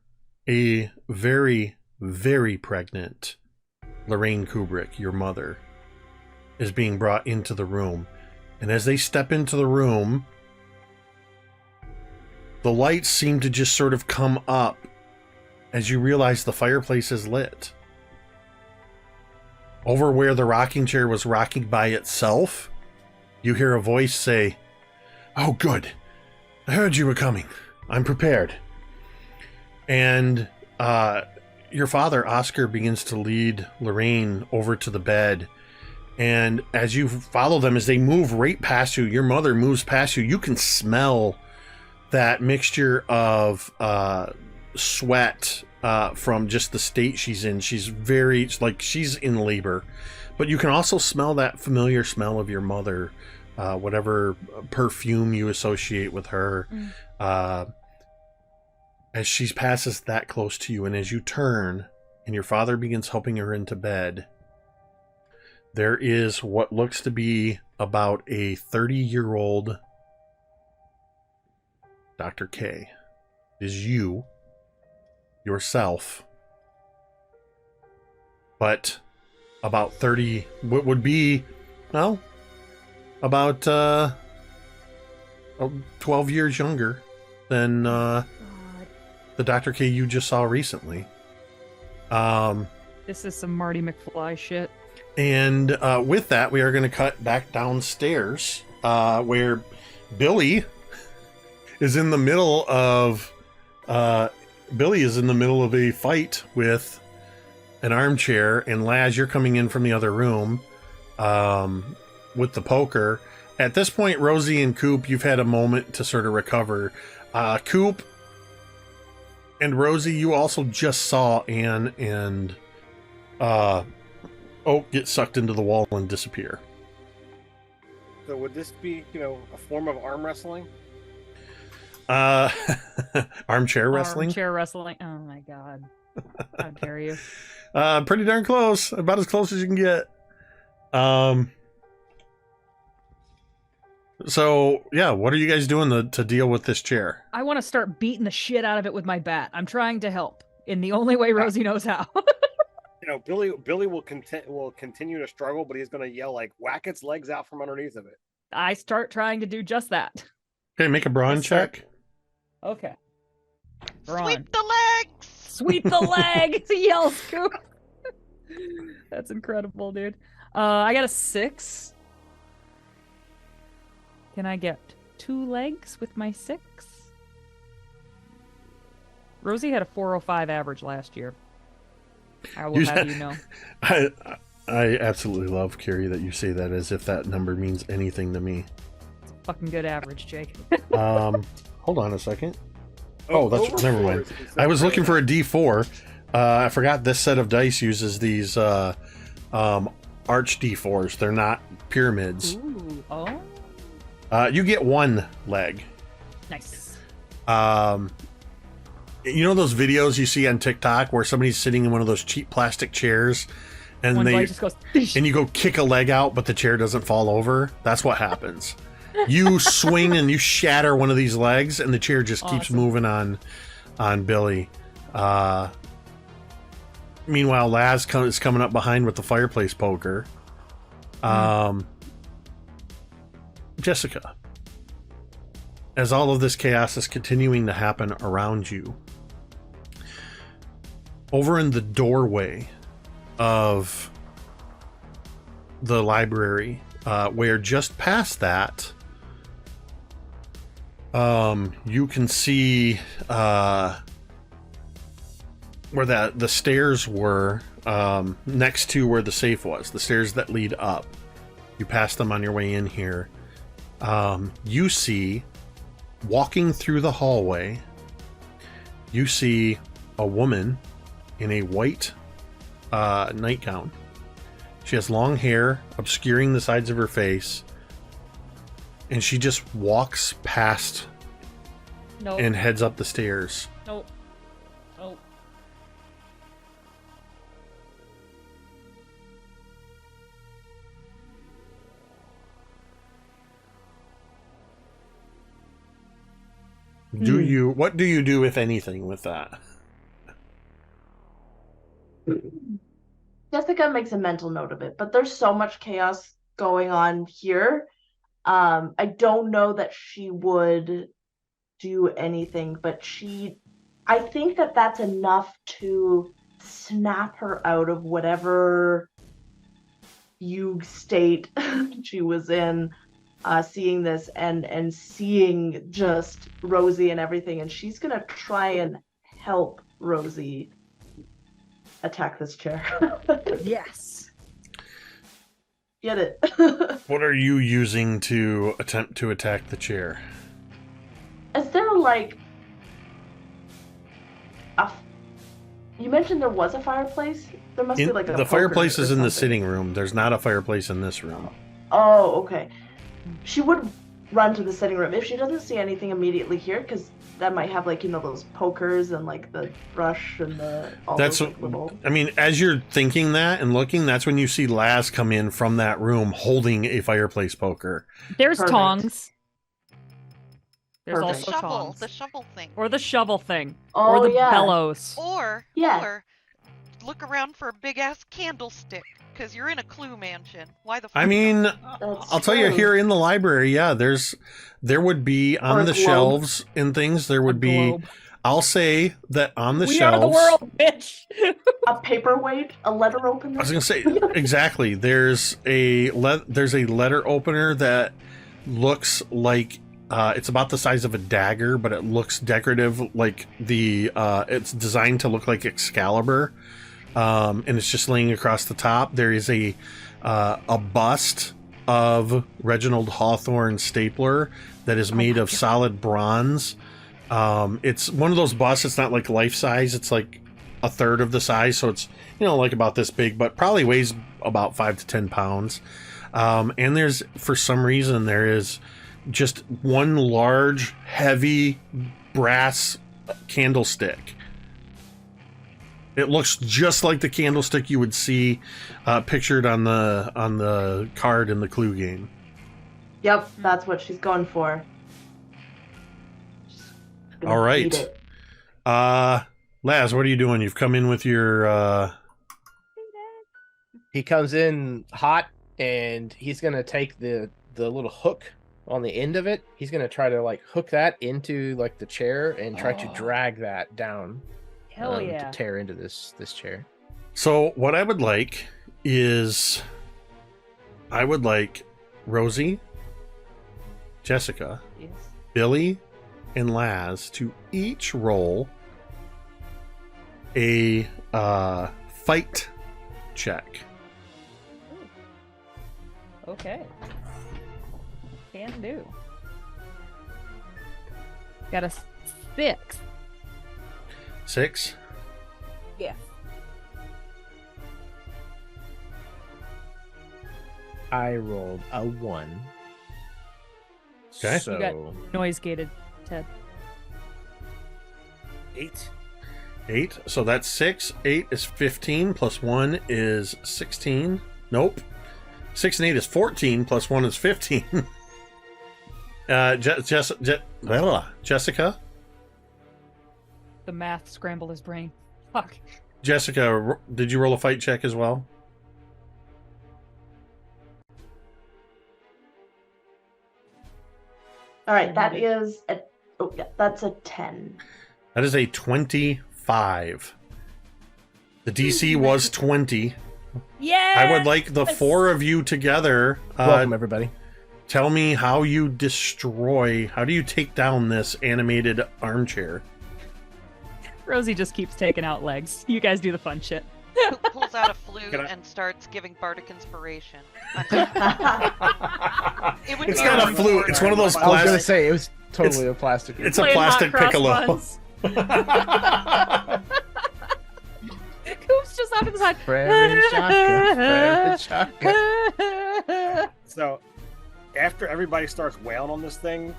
a very, very pregnant Lorraine Kubrick, your mother, is being brought into the room. And as they step into the room, the lights seem to just sort of come up as you realize the fireplace is lit. Over where the rocking chair was rocking by itself, you hear a voice say, "Oh, good. I heard you were coming. I'm prepared." And your father, Oscar, begins to lead Lorraine over to the bed. And as you follow them, as they move right past you, your mother moves past you, you can smell that mixture of sweat from just the state she's in. She's very, like, she's in labor. But you can also smell that familiar smell of your mother, whatever perfume you associate with her, as she passes that close to you. And as you turn and your father begins helping her into bed, there is what looks to be about a 30-year-old Dr. K. It is you, yourself, but about 30, what would be, well, about 12 years younger than the Dr. K you just saw recently. This is some Marty McFly shit. And with that, we are going to cut back downstairs, where Billy is in the middle of a fight with an armchair, and Laz, you're coming in from the other room with the poker. At this point, Rosie and Coop, you've had a moment to sort of recover. Coop and Rosie, you also just saw Anne and Oak get sucked into the wall and disappear. So would this be, a form of arm wrestling? Armchair wrestling? Armchair wrestling. Oh my god. How dare you? Pretty darn close. About as close as you can get. So, yeah, what are you guys doing to deal with this chair? I want to start beating the shit out of it with my bat. I'm trying to help in the only way Rosie knows how. Billy will continue to struggle, but he's going to yell, like, whack its legs out from underneath of it. I start trying to do just that. Okay, make a brawn check. Okay. Sweep the legs! Sweep the legs! Yells Coop. That's incredible, dude. I got a 6. Can I get 2 legs with my 6? Rosie had a 405 average last year. I will have you know. I absolutely love, Carrie, that you say that as if that number means anything to me. It's a fucking good average, Jake. Hold on a second. Oh, that's never mind. I was looking for a D4. I forgot this set of dice uses these arch D4s. They're not pyramids. Ooh. Oh. You get 1 leg. Nice. You know those videos you see on TikTok where somebody's sitting in one of those cheap plastic chairs and One they leg just goes, and you go kick a leg out but the chair doesn't fall over? That's what happens. You swing and you shatter one of these legs and the chair just keeps moving on Billy. Meanwhile, Laz is coming up behind with the fireplace poker. Jessica, as all of this chaos is continuing to happen around you, over in the doorway of the library, where just past that, you can see where the stairs were, next to where the safe was, the stairs that lead up. You pass them on your way in here. You see, walking through the hallway, you see a woman in a white nightgown. She has long hair obscuring the sides of her face, and she just walks past and heads up the stairs. Nope. Nope. What do you do, if anything, with that? Jessica makes a mental note of it, but there's so much chaos going on here. I don't know that she would do anything, but I think that that's enough to snap her out of whatever fugue state she was in, seeing this and seeing just Rosie and everything, and she's gonna try and help Rosie attack this chair. Yes. Get it. What are you using to attempt to attack the chair? Is there like You mentioned there was a fireplace. There must be like a the fireplace poker is or in the something. sitting room. There's not a fireplace in this room. Oh, okay. She would run to the sitting room if she doesn't see anything immediately here, because that might have like those pokers and like the brush and all That's those like, little. I mean, as you're thinking that and looking, that's when you see Laz come in from that room holding a fireplace poker. There's Perfect. tongs. There's Perfect. also Shovel, tongs. the shovel thing. Or the shovel thing. Oh or the yeah. bellows. Or look around for a big ass candlestick, because you're in a Clue mansion. Why the fuck I mean, That's I'll tell you, true. here in the library, yeah, there would be Or on a the globe. shelves and things, there would be, Globe. I'll say that on the We shelves. are the world, bitch. A paperweight, a letter opener. I was gonna say exactly. There's a letter opener that looks like it's about the size of a dagger, but it looks decorative. Like it's designed to look like Excalibur, and it's just laying across the top. There is a bust of Reginald Hawthorne stapler that is made of solid bronze. It's one of those busts. It's not like life size. It's like a third of the size, so it's like about this big, but probably weighs about 5 to 10 pounds. And there's, for some reason, there is just one large, heavy brass candlestick. It looks just like the candlestick you would see pictured on the card in the Clue game. Yep, that's what she's going for. She's gonna All right. eat it. Laz, what are you doing? You've come in with your He comes in hot, and he's gonna take the little hook on the end of it. He's gonna try to like hook that into like the chair and try to drag that down. Hell yeah. To tear into this chair. So what I would like is Rosie, Jessica, Yes. Billy, and Laz to each roll a fight check. Okay. Can do. Got a 6. 6. Yeah. I rolled a 1. Okay. So You got noise gated, Ted. 8. 8. So that's 6. 8 is 15 plus 1 is 16. Nope. 6 and 8 is 14 plus 1 is 15. Jessica? The math scrambled his brain. Fuck. Jessica, did you roll a fight check as well? All right, that is that's a 10. That is a 25. The DC was 20. Yeah. I would like the 4 of you together. welcome everybody. Tell me how do you take down this animated armchair? Rosie just keeps taking out legs. You guys do the fun shit. Pulls out a flute Can I- and starts giving bardic inspiration. It would It's be not a really flute. boring. It's one of those I was gonna plastic. say it was totally a plastic. It's a Playing hot plastic cross piccolo. buns. Coop's just off to the side. Prairie shotgun, prairie shotgun. So, after everybody starts wailing on this thing,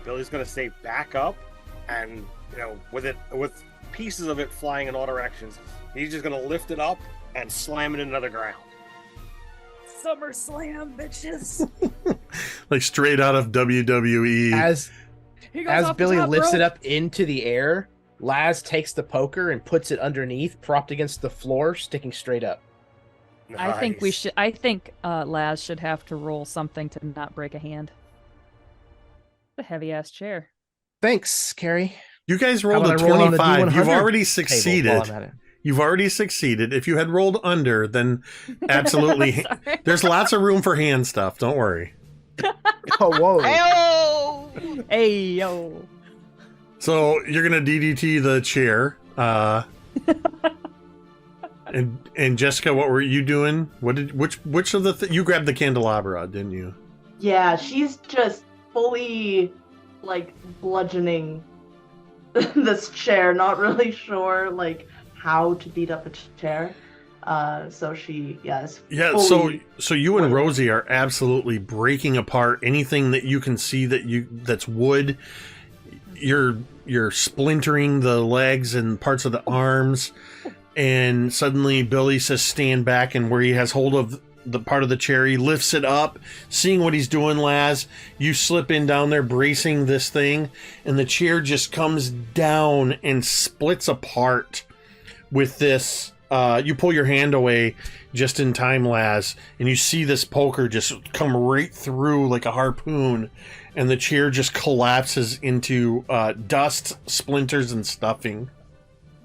Billy's gonna say back up, and with pieces of it flying in all directions, he's just gonna lift it up and slam it into the ground. Summer Slam, bitches. Like straight out of WWE. As He goes as off the Billy top lifts rope. it up into the air, Laz takes the poker and puts it underneath, propped against the floor, sticking straight up. I think we Nice. should. I think Laz should have to roll something to not break a hand. The heavy ass chair. Thanks, Carrie. You guys rolled How a about I roll on the 25. You've D100 already Table succeeded. while I'm at it. You've already succeeded. If you had rolled under, then absolutely. Sorry. There's lots of room for hand stuff. Don't worry. Oh, whoa. Ayo! Hey yo. So you're gonna DDT the chair. And Jessica, what were you doing? Which of the you grabbed the candelabra, didn't you? Yeah, she's just fully like bludgeoning this chair, not really sure like how to beat up a chair. So she, is Yeah, fully so you and wood. Rosie are absolutely breaking apart anything that you can see that's wood. You're splintering the legs and parts of the arms, and suddenly Billy says stand back, and where he has hold of the part of the chair, he lifts it up. Seeing what he's doing, Laz, you slip in down there bracing this thing, and the chair just comes down and splits apart with this. You pull your hand away just in time, Laz, and you see this poker just come right through like a harpoon, and the chair just collapses into dust, splinters, and stuffing.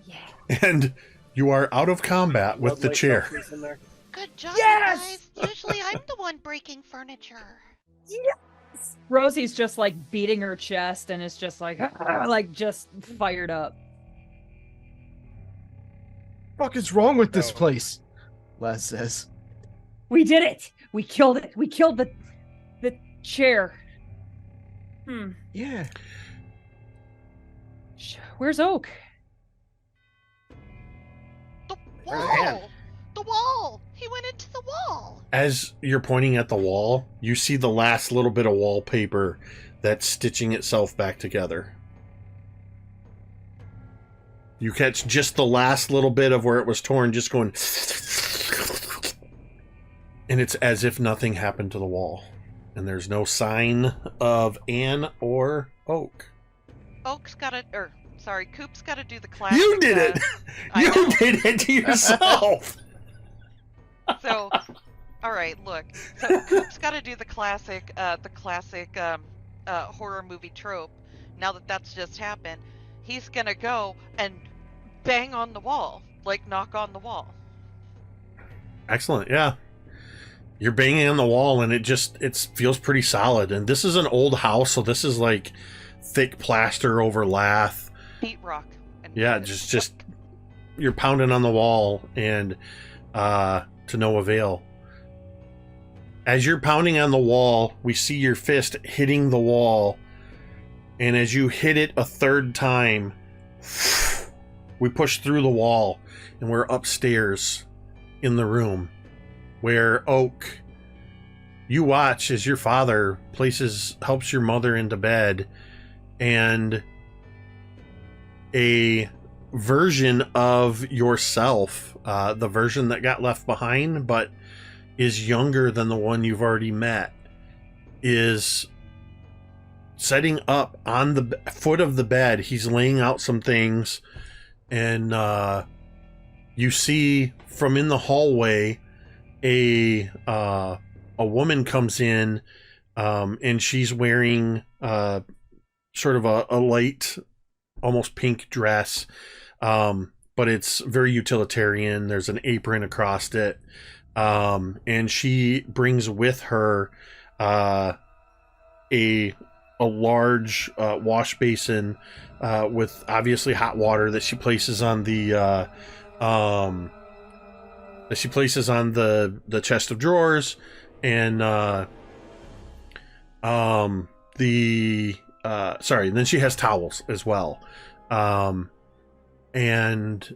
Yeah. And you are out of combat with the Lovely chair. trophies in there. Good job, Yes! you guys. Usually I'm the one breaking furniture. Rosie's just like beating her chest and is just like just fired up. Fuck is wrong with this Oh. place? Les says. We did it. We killed it. We killed the chair. Yeah. Where's Oak? The Where's Ann? wall! The wall! He went into the wall! As you're pointing at the wall, you see the last little bit of wallpaper that's stitching itself back together. You catch just the last little bit of where it was torn, just going... And it's as if nothing happened to the wall. And there's no sign of Anne or Oak. Coop's gotta do the classic. You did it! I You know. did it to yourself! So, alright, look. So Coop's gotta do the classic horror movie trope. Now that that's just happened, he's gonna go and bang on the wall. Like, knock on the wall. Excellent, yeah. You're banging on the wall, and it feels pretty solid. And this is an old house, so this is like thick plaster over lath. Beat rock. And Yeah, just you're pounding on the wall, and to no avail. As you're pounding on the wall, we see your fist hitting the wall, and as you hit it a third time, we push through the wall, and we're upstairs in the room where Oak, you watch as your father helps your mother into bed, and a version of yourself, the version that got left behind but is younger than the one you've already met, is setting up on the foot of the bed. He's laying out some things, and you see from in the hallway a woman comes in, and she's wearing sort of a light, almost pink dress, but it's very utilitarian. There's an apron across it, and she brings with her a large wash basin with obviously hot water that she places on the chest of drawers, and and then she has towels as well. And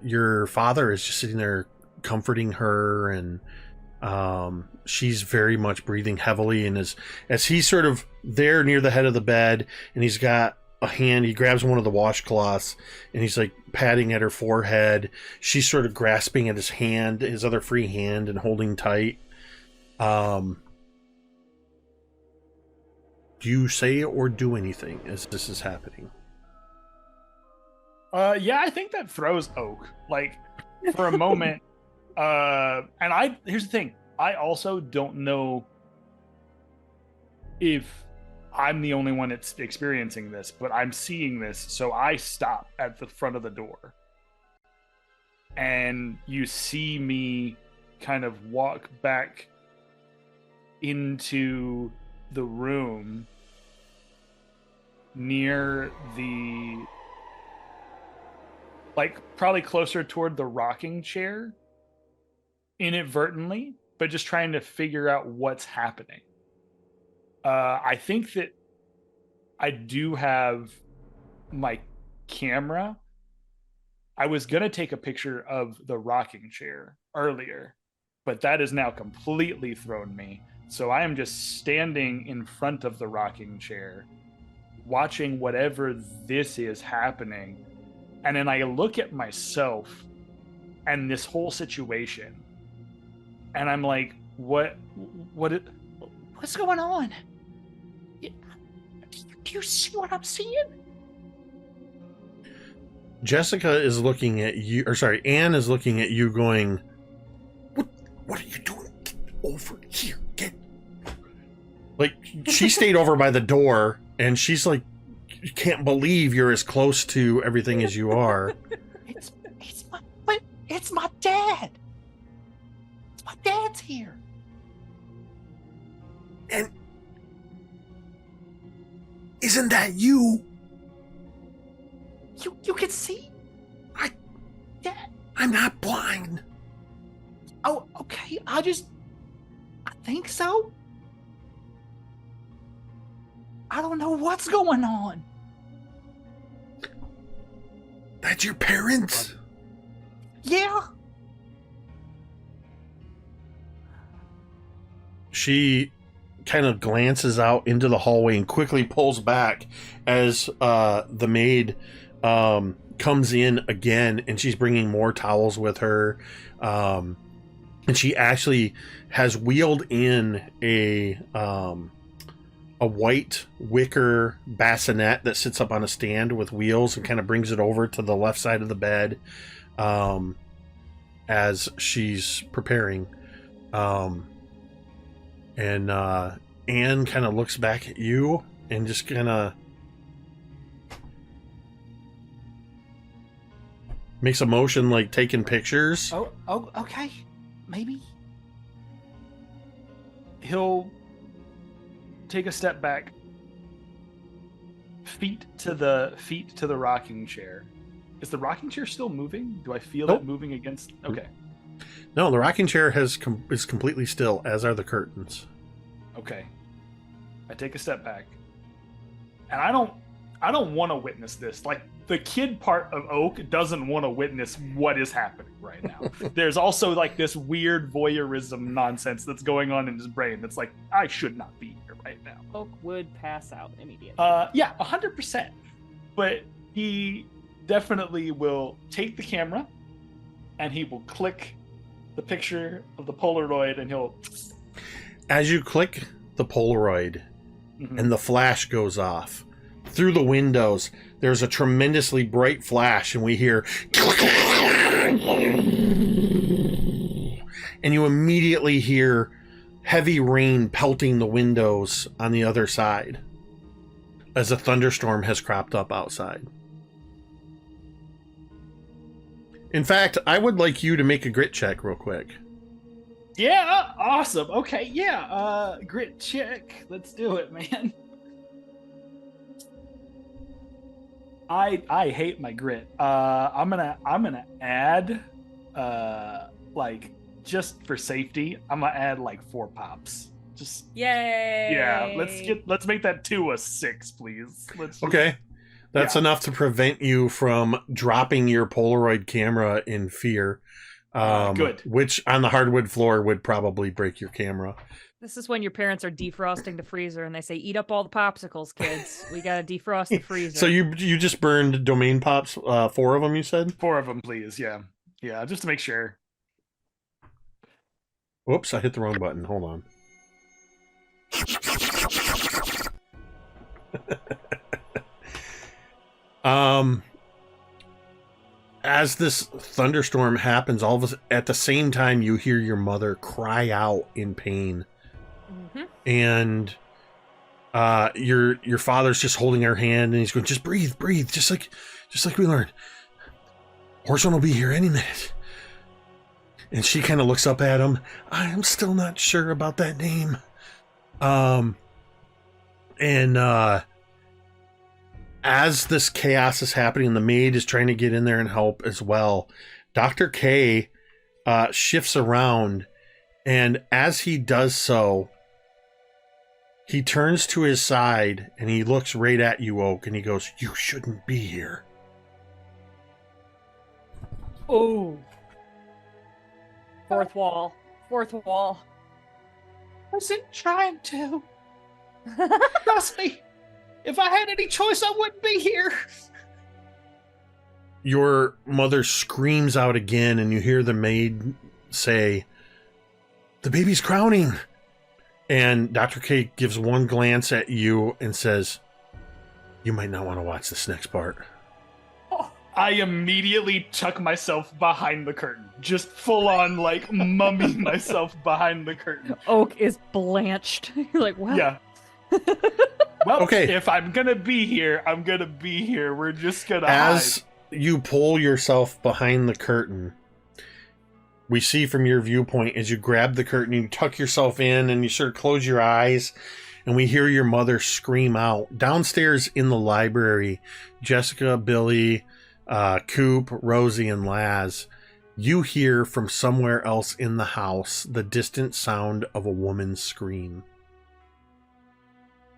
your father is just sitting there comforting her, and she's very much breathing heavily, and as he's sort of there near the head of the bed, and he's got a hand, he grabs one of the washcloths, and he's like patting at her forehead. She's sort of grasping at his hand, his other free hand, and holding tight. Do you say or do anything as this is happening? Yeah, I think that throws Oak. Like, for a moment. And here's the thing. I also don't know if I'm the only one that's experiencing this, but I'm seeing this, so I stop at the front of the door. And you see me kind of walk back into the room near the, like, probably closer toward the rocking chair, inadvertently, but just trying to figure out what's happening. I think that I do have my camera, I was going to take a picture of the rocking chair earlier, but that has now completely thrown me. So I am just standing in front of the rocking chair, watching whatever this is happening. And then I look at myself and this whole situation, and I'm like, what's going on? Do you see what I'm seeing? Jessica is looking at you, or sorry, Anne is looking at you going, what are you doing? Get over here. Get. Like, she stayed over by the door, and she's like, you can't believe you're as close to everything as you are. It's my dad. My dad's here. And isn't that you? You can see? I'm not blind. Oh, okay. I think so. I don't know what's going on. That's your parents? Yeah. She kind of glances out into the hallway and quickly pulls back as the maid comes in again, and she's bringing more towels with her. And she actually has wheeled in a white wicker bassinet that sits up on a stand with wheels, and kind of brings it over to the left side of the bed as she's preparing. And Anne kind of looks back at you and just kind of makes a motion like taking pictures. Oh, okay. Maybe. He'll take a step back. Feet to the rocking chair. Is the rocking chair still moving? Do I feel Nope. it moving against? Okay. No, the rocking chair is completely still, as are the curtains. Okay. I take a step back. And I don't want to witness this. Like, the kid part of Oak doesn't want to witness what is happening right now. There's also like this weird voyeurism nonsense that's going on in his brain that's like, I should not be here right now. Oak would pass out immediately. Yeah, 100%. But he definitely will take the camera and he will click the picture of the Polaroid, and he'll... As you click the Polaroid and the flash goes off, through the windows, there's a tremendously bright flash, and we hear... And you immediately hear heavy rain pelting the windows on the other side as a thunderstorm has cropped up outside. In fact, I would like you to make a grit check real quick. Yeah, awesome. Okay, yeah. Grit check. Let's do it, man. I hate my grit. I'm gonna add like, just for safety, I'm gonna add like 4 pops. Just Yay! Yeah, let's make that 2 a 6, please. Okay. That's enough to prevent you from dropping your Polaroid camera in fear. Good. Which on the hardwood floor would probably break your camera. This is when your parents are defrosting the freezer and they say, "Eat up all the popsicles, kids. We gotta defrost the freezer." So you just burned domain pops, 4 of them, you said? 4 of them, please. Yeah, just to make sure. Whoops, I hit the wrong button. Hold on. As this thunderstorm happens, at the same time, you hear your mother cry out in pain. And your father's just holding her hand, and he's going, "Just breathe, just like we learned. Orson will be here any minute." And she kind of looks up at him. "I am still not sure about that name." As this chaos is happening, the maid is trying to get in there and help as well. Dr. K shifts around, and as he does so, he turns to his side and he looks right at you, Oak, and he goes, "You shouldn't be here." Oh. Fourth wall. Fourth wall. Wasn't trying to. Trust me. If I had any choice, I wouldn't be here. Your mother screams out again, and you hear the maid say, "The baby's crowning." And Dr. K gives one glance at you and says, "You might not want to watch this next part." I immediately tuck myself behind the curtain. Just full on, like, mummy myself behind the curtain. Oak is blanched. You're like, well. Yeah. Well, Okay. if I'm gonna be here, I'm gonna be here. We're just gonna As hide. you pull yourself behind the curtain, we see from your viewpoint as you grab the curtain, you tuck yourself in and you sort of close your eyes, and we hear your mother scream out. Downstairs in the library, Jessica, Billy, Coop, Rosie, and Laz, you hear from somewhere else in the house the distant sound of a woman's scream.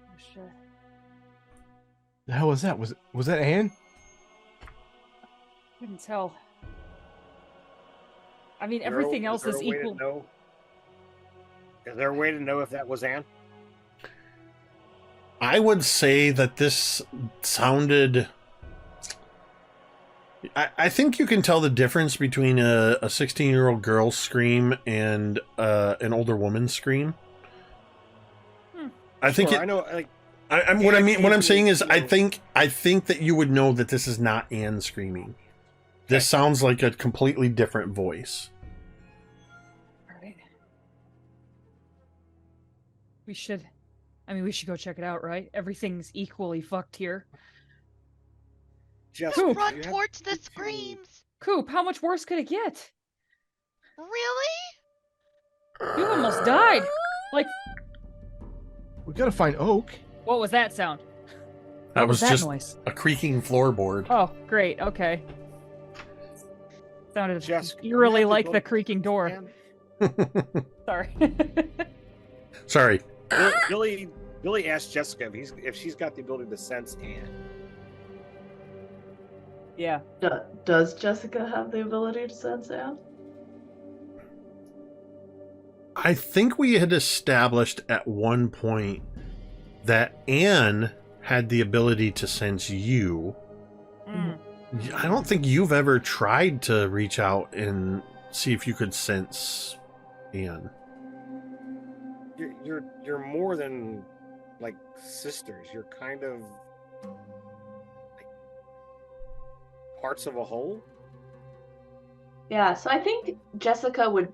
Oh, shit. The hell was that? Was that Anne? Couldn't tell. I mean, everything else is equal. Is there a way to know if that was Anne? I would say that this sounded... I think you can tell the difference between a 16-year-old girl's scream and an older woman's scream. I think Sure, I know. Like, what I'm saying is, you know- I think that you would know that this is not Anne screaming. This sounds like a completely different voice. Alright. We should go check it out, right? Everything's equally fucked here. Just Coop. Run towards the screams. Coop, how much worse could it get? Really? You almost died. Like, We gotta find Oak. what was that sound? That What was that just noise? a creaking floorboard. Oh, great. Okay. Sounded Jessica, you eerily have to like go the to creaking door. Anne? Sorry. Sorry. Billy asked Jessica if she's got the ability to sense Anne. Yeah. Does Jessica have the ability to sense Anne? I think we had established at one point that Anne had the ability to sense you. Mm. I don't think you've ever tried to reach out and see if you could sense Anne. You're more than like sisters. You're kind of like parts of a whole. Yeah, so I think Jessica would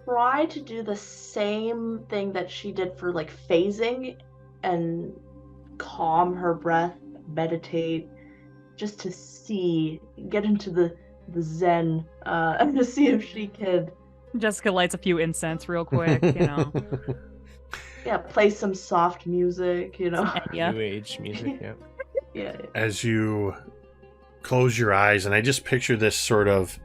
try to do the same thing that she did for like phasing and calm her breath, meditate, just to get into the zen, and to see if she could, Jessica lights a few incense real quick, yeah, play some soft music, Yeah. New age music, yeah. Yeah. As you close your eyes, and I just picture this sort of...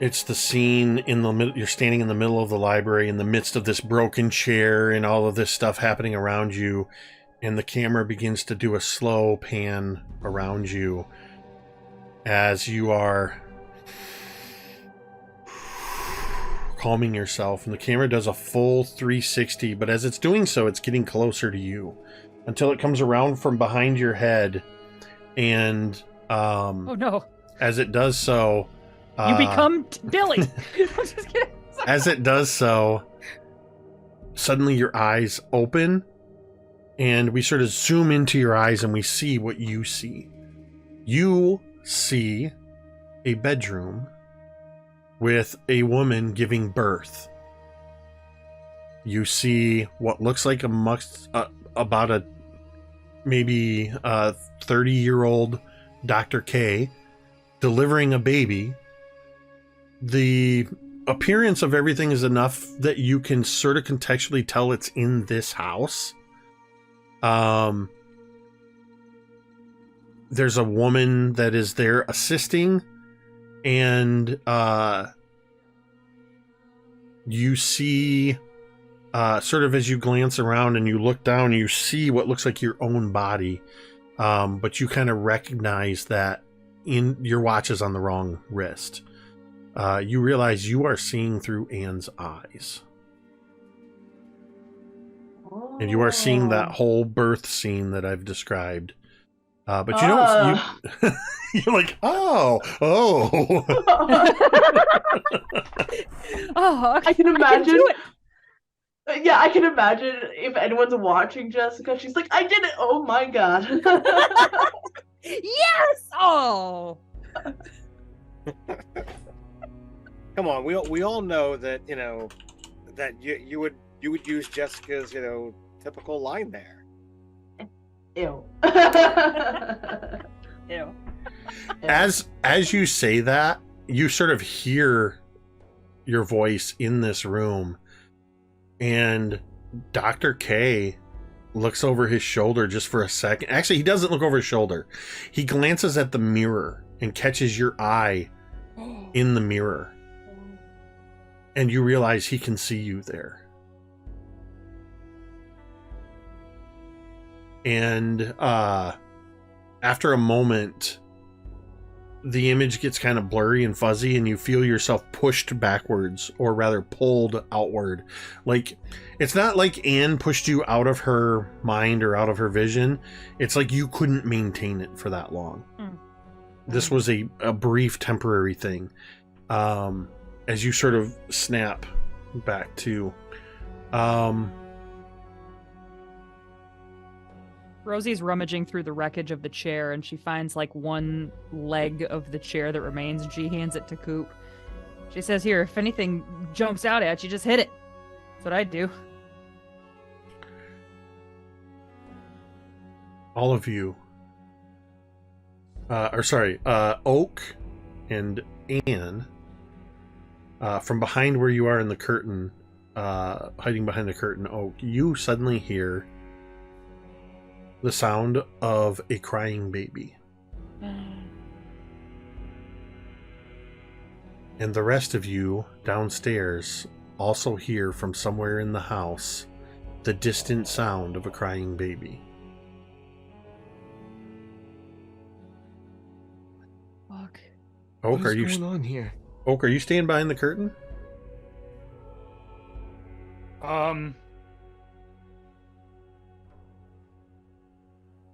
It's the scene in the middle. You're standing in the middle of the library in the midst of this broken chair and all of this stuff happening around you, and the camera begins to do a slow pan around you as you are calming yourself, and the camera does a full 360, but as it's doing so, it's getting closer to you until it comes around from behind your head, and Oh no. as it does so, You become Billy. I'm just kidding. as it does so, suddenly your eyes open, and we sort of zoom into your eyes and we see what you see. You see a bedroom with a woman giving birth. You see what looks like about a maybe 30-year-old Dr. K delivering a baby. The appearance of everything is enough that you can sort of contextually tell it's in this house. There's a woman that is there assisting, and you see, sort of as you glance around and you look down, you see what looks like your own body, but you kind of recognize that your watch is on the wrong wrist. You realize you are seeing through Anne's eyes. And you are seeing that whole birth scene that I've described. But you don't... You're like, oh. Oh, okay. I can imagine. do it. Yeah, I can imagine if anyone's watching Jessica, she's like, I did it. Oh my God. Yes. Oh. Come on, we all know that that you would use Jessica's typical line there. Ew. Ew. As you say that, you sort of hear your voice in this room, and Dr. K looks over his shoulder just for a second. Actually, he doesn't look over his shoulder. He glances at the mirror and catches your eye in the mirror. And you realize he can see you there. And after a moment, the image gets kind of blurry and fuzzy, and you feel yourself pushed backwards, or rather pulled outward. Like, it's not like Anne pushed you out of her mind or out of her vision. It's like you couldn't maintain it for that long. This was a brief temporary thing. As you sort of snap back to... Rosie's rummaging through the wreckage of the chair, and she finds like one leg of the chair that remains, and she hands it to Coop. She says, "Here, if anything jumps out at you, just hit it." That's what I do. All of you, Oak and Anne, from behind where you are in the curtain, hiding behind the curtain, Oak, you suddenly hear the sound of a crying baby. And the rest of you downstairs also hear from somewhere in the house the distant sound of a crying baby. Fuck. Oak, What is going on here? Oak, are you staying behind the curtain?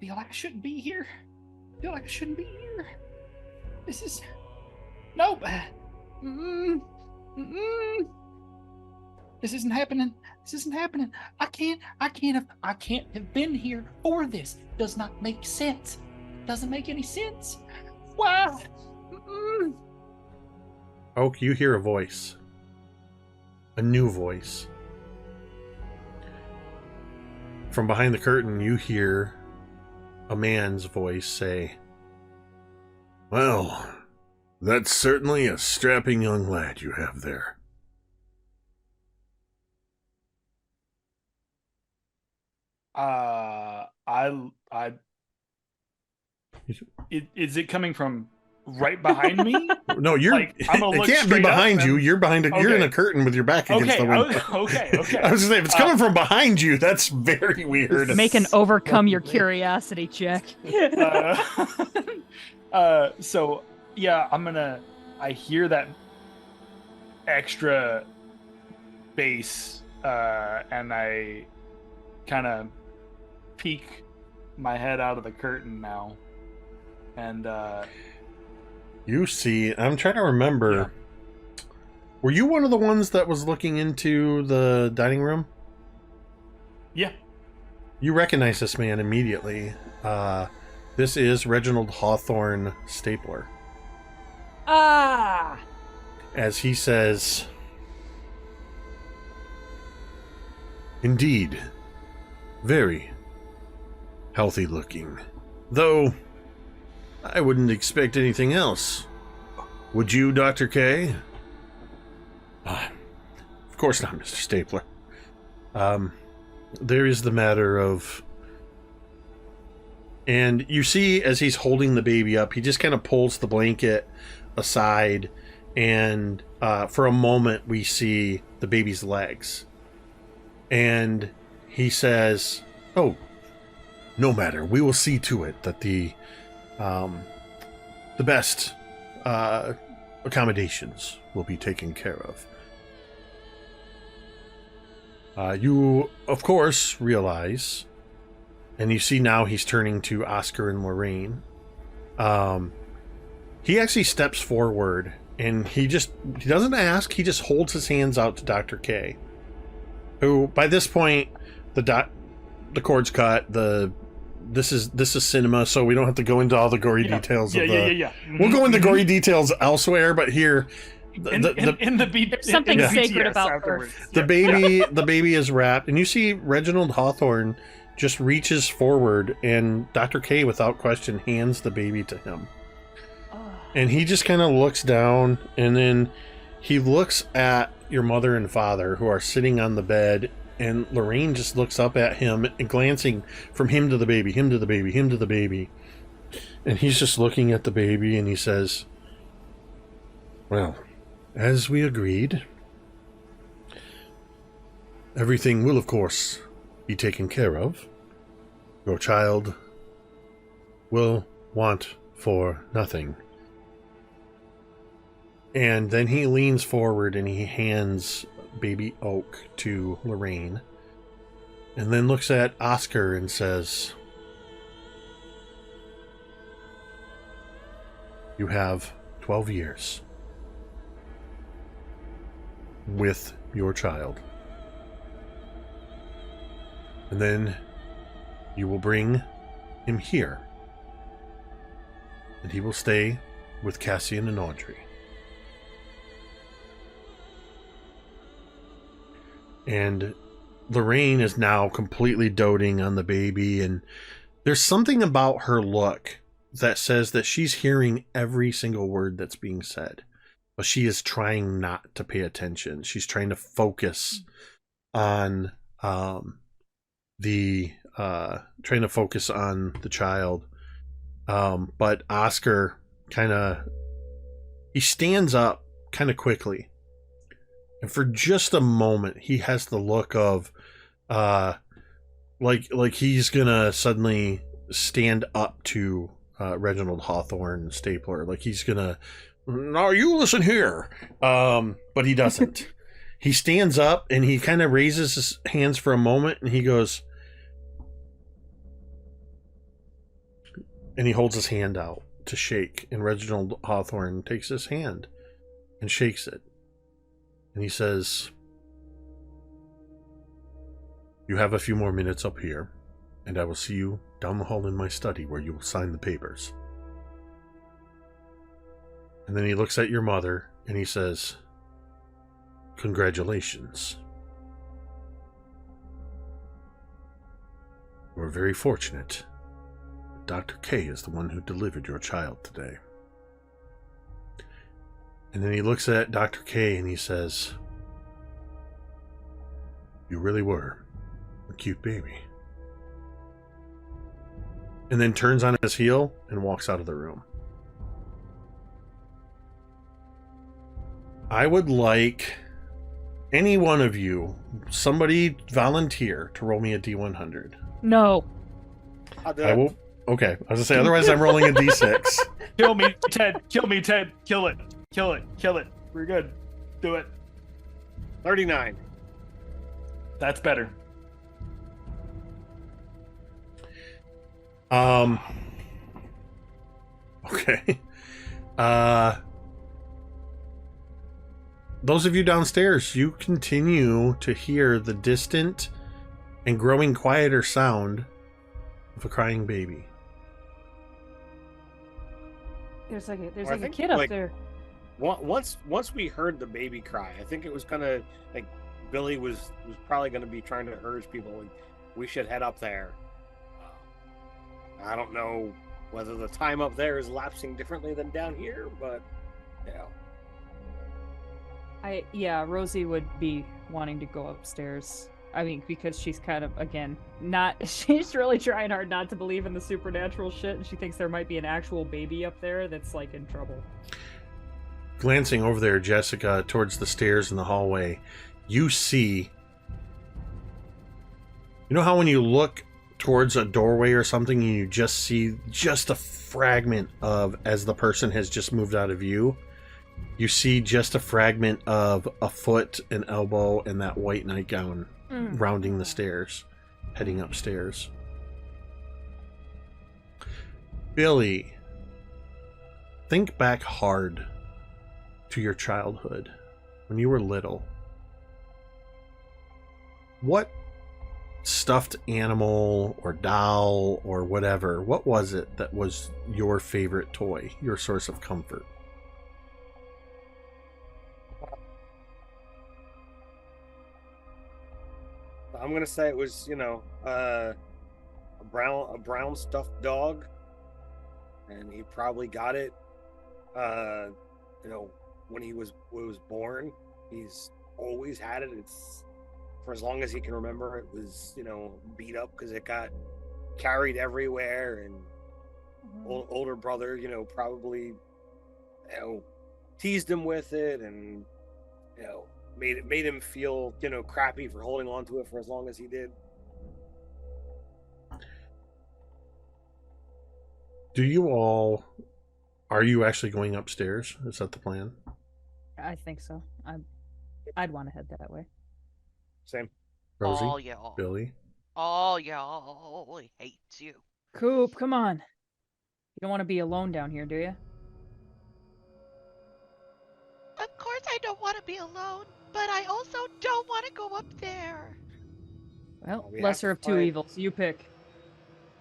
Feel like I shouldn't be here. This is... Nope. This isn't happening. I can't have been here for this. Does not make sense. Doesn't make any sense. Why? Oak, you hear a voice. A new voice. From behind the curtain, you hear a man's voice say, "Well, that's certainly a strapping young lad you have there." Is it coming from right behind me? No, you're. Like, I'm gonna it look can't be straight up behind you. and- You're behind. You're in a curtain with your back against the window. Okay. I was just saying, if it's coming from behind you, that's very weird. Make an overcome your curiosity check. So yeah, I hear that extra bass, and I kind of peek my head out of the curtain now, and You see, I'm trying to remember. Yeah. Were you one of the ones that was looking into the dining room? yeah. You recognize this man immediately. This is Reginald Hawthorne Stapler. Ah! As he says, "Indeed, very healthy looking. Though, I wouldn't expect anything else. Would you, Dr. K?" Of course not, Mr. Stapler. There is the matter of... And you see, as he's holding the baby up, he just kind of pulls the blanket aside, and for a moment we see the baby's legs. And he says, "Oh, no matter. We will see to it that the the best accommodations will be taken care of. You, of course, realize, and you see now he's turning to Oscar and Lorraine. He actually steps forward, and he doesn't ask, he just holds his hands out to Dr. K, who, by this point, the cord's cut, this is cinema, so we don't have to go into all the gory details of the... Mm-hmm. We'll go into gory details elsewhere, but here... There's something sacred about birth. The baby is wrapped, and you see Reginald Hawthorne just reaches forward, and Dr. K, without question, hands the baby to him. And he just kind of looks down, and then he looks at your mother and father, who are sitting on the bed, and Lorraine just looks up at him, and glancing from him to the baby, him to the baby, him to the baby. And he's just looking at the baby, and he says, "Well, as we agreed, everything will, of course, be taken care of. Your child will want for nothing." And then he leans forward and he hands baby Oak to Lorraine, and then looks at Oscar and says, "You have 12 years with your child. And then you will bring him here, and he will stay with Cassian and Audrey." And Lorraine is now completely doting on the baby, and there's something about her look that says that she's hearing every single word that's being said, but she is trying not to pay attention. She's trying to focus on the child. But Oscar he stands up kind of quickly, and for just a moment he has the look of like he's gonna suddenly stand up to Reginald Hawthorne Stapler, like he's gonna, "Now you listen here," but he doesn't. He stands up and he kind of raises his hands for a moment, and he goes, and he holds his hand out to shake, and Reginald Hawthorne takes his hand and shakes it, and he says, "You have a few more minutes up here, and I will see you down the hall in my study where you will sign the papers." And then he looks at your mother and he says, "Congratulations. You are very fortunate. Dr. K is the one who delivered your child today." And then he looks at Dr. K and he says, "You really were a cute baby." And then turns on his heel and walks out of the room. I would like any one of you, somebody volunteer to roll me a D100. No. I'll do I it. will. Okay, I was gonna say, otherwise I'm rolling a D6. Kill me, Ted. Kill me, Ted. Kill it. Kill it. Kill it. We're good. Do it. 39. That's better. Okay. Those of you downstairs, you continue to hear the distant and growing quieter sound of a crying baby. There's like I a think, kid up like, there. Once we heard the baby cry, I think it was gonna, like, Billy was probably gonna be trying to urge people, like, we should head up there. I don't know whether the time up there is lapsing differently than down here, but yeah. Rosie would be wanting to go upstairs. I mean, because she's kind of, again, she's really trying hard not to believe in the supernatural shit, and she thinks there might be an actual baby up there that's, like, in trouble. Glancing over there, Jessica, towards the stairs in the hallway, you see... You know how when you look towards a doorway or something, and you just see just a fragment of, as the person has just moved out of view, you see just a fragment of a foot, an elbow, and that white nightgown rounding the stairs, heading upstairs. Billy, think back hard to your childhood when you were little. What stuffed animal or doll or whatever, what was it that was your favorite toy, your source of comfort? I'm gonna say it was, a brown stuffed dog, and he probably got it, when he was born. He's always had it. It's for as long as he can remember. It was, beat up because it got carried everywhere, and older brother, probably, teased him with it, and made him feel, crappy for holding on to it for as long as he did. Are you actually going upstairs? Is that the plan? I think so. I'd want to head that way. Same. Rosie? All y'all. Billy? All y'all hates you. Coop, come on. You don't want to be alone down here, do you? Of course I don't want to be alone, but I also don't want to go up there. Well, We have lesser to of two find- evils. You pick.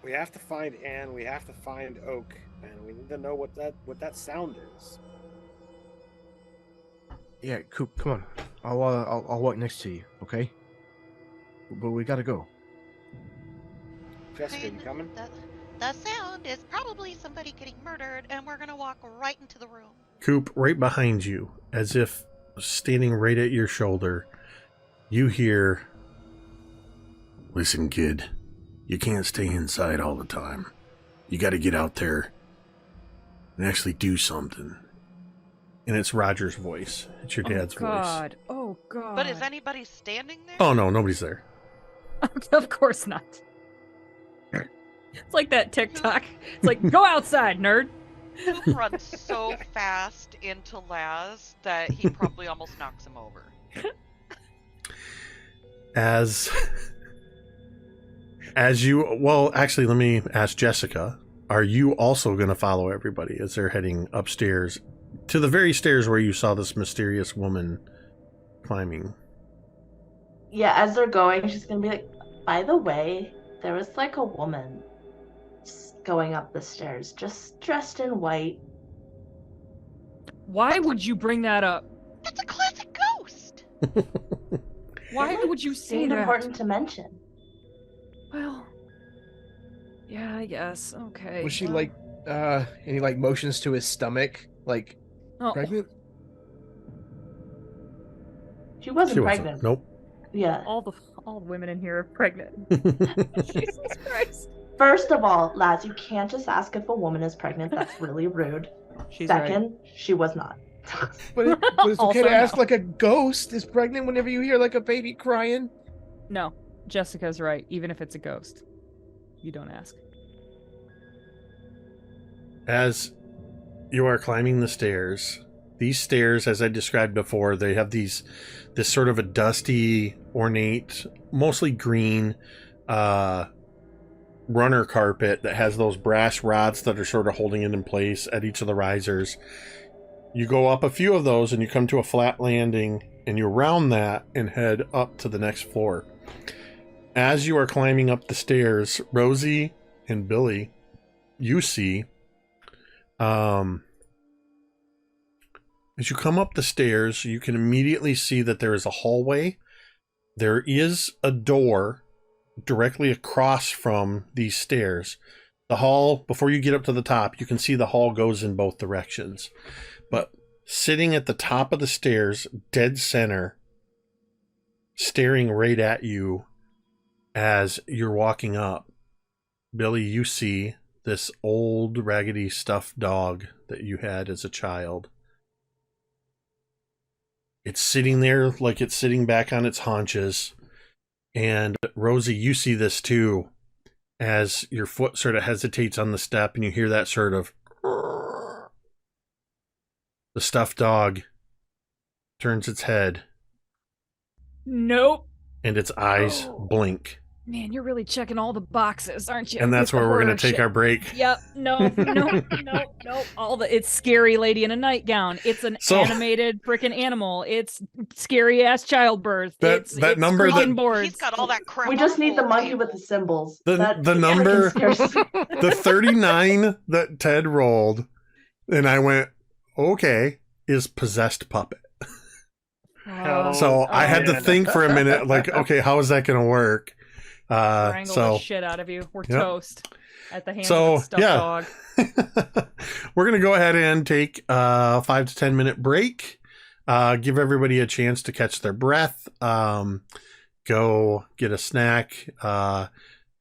We have to find Anne. We have to find Oak, and we need to know what that sound is. Yeah, Coop, come on. I'll walk next to you, okay? But we gotta go. Jessica, you coming? The sound is probably somebody getting murdered, and we're gonna walk right into the room. Coop, right behind you, as if standing right at your shoulder, you hear, "Listen, kid, you can't stay inside all the time. You gotta get out there and actually do something." And it's Roger's voice. It's your dad's voice. God. Oh, God. But is anybody standing there? Oh, no, nobody's there. Of course not. It's like that TikTok. It's like, go outside, nerd. Coop runs so fast into Laz that he probably almost knocks him over. As you, well, actually, let me ask Jessica, are you also going to follow everybody as they're heading upstairs to the very stairs where you saw this mysterious woman climbing? Yeah, as they're going, she's gonna be like, by the way, there was like a woman going up the stairs, just dressed in white. Why would you bring that up? That's a classic ghost! Why would you say Seemed that? important to mention. Well, yeah, I guess. Okay. Was she well. like, and he like motions to his stomach, like, Oh, pregnant? She wasn't She pregnant. Nope. Yeah. all the women in here are pregnant. Jesus Christ. First of all, Laz, you can't just ask if a woman is pregnant. That's really rude. She's Second, she was not. But it's okay Also to ask no. like a ghost is pregnant whenever you hear like a baby crying. right. No, Jessica's right. Even if it's a ghost, you don't ask. As you are climbing the stairs, these stairs, as I described before, they have this sort of a dusty, ornate, mostly green runner carpet that has those brass rods that are sort of holding it in place at each of the risers. You go up a few of those and you come to a flat landing, and you round that and head up to the next floor. As you are climbing up the stairs, Rosie and Billy, you see, as you come up the stairs, you can immediately see that there is a hallway. There is a door directly across from these stairs. The hall, before you get up to the top, you can see the hall goes in both directions. But sitting at the top of the stairs, dead center, staring right at you as you're walking up, Billy, you see this old raggedy stuffed dog that you had as a child. It's sitting there like it's sitting back on its haunches. And Rosie, you see this too. as your foot sort of hesitates on the step and you hear that sort of the stuffed dog turns its head Nope. and its eyes blink. Man, you're really checking all the boxes, aren't you? And that's With the where we're going horror to take shit. our break. Yep. No. All the it's scary lady in a nightgown. It's an So- animated freaking animal. It's scary ass childbirth. That it's number that- creaking boards. He's got all that crap. We on just need the whole monkey table. with the symbols. The That number- freaking scares- The 39 that Ted rolled, and I went, okay, is possessed puppet. Oh, So I had to man. think for a minute, like, okay, how is that going to work? strangle So the shit out of you. We're Yep. toast at the hands So, of a stuffed yeah. dog. we're going to go ahead and take a 5 to 10 minute break. Give everybody a chance to catch their breath. Go get a snack.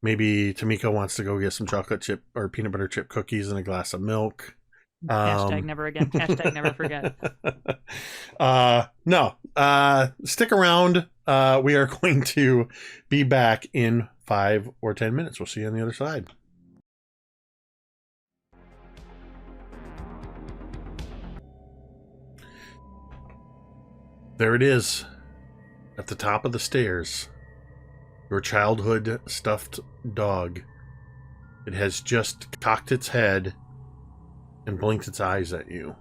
Maybe Tamiko wants to go get some chocolate chip or peanut butter chip cookies and a glass of milk. Hashtag never again. Hashtag never forget. No. Stick around. We are going to be back in 5 or 10 minutes. We'll see you on the other side. There it is. At the top of the stairs. Your childhood stuffed dog. It has just cocked its head and blinked its eyes at you.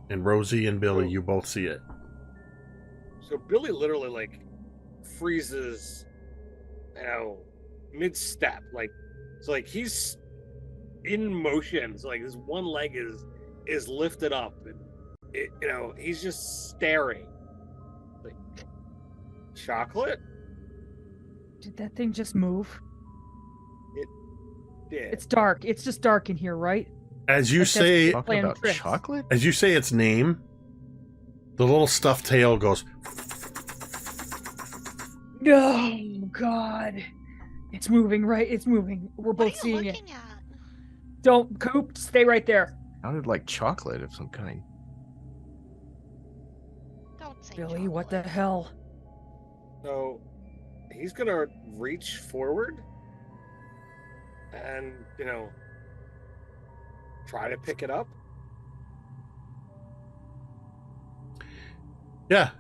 And Rosie and Billy, you both see it. So Billy literally like freezes, mid-step. So he's in motion. So his one leg is lifted up, and he's just staring. Like, chocolate? Did that thing just move? Yeah. It's dark. It's just dark in here, right? As you Like that's say, Talking Playing about tricks. chocolate? as you say its name, the little stuffed tail goes. Oh God. It's moving, right? It's moving. We're What both are you seeing it. looking at? Don't Coop, stay right there. Sounded like chocolate of some kind. Don't say Billy, what the chocolate. hell? So he's gonna reach forward and try to pick it up. Yeah.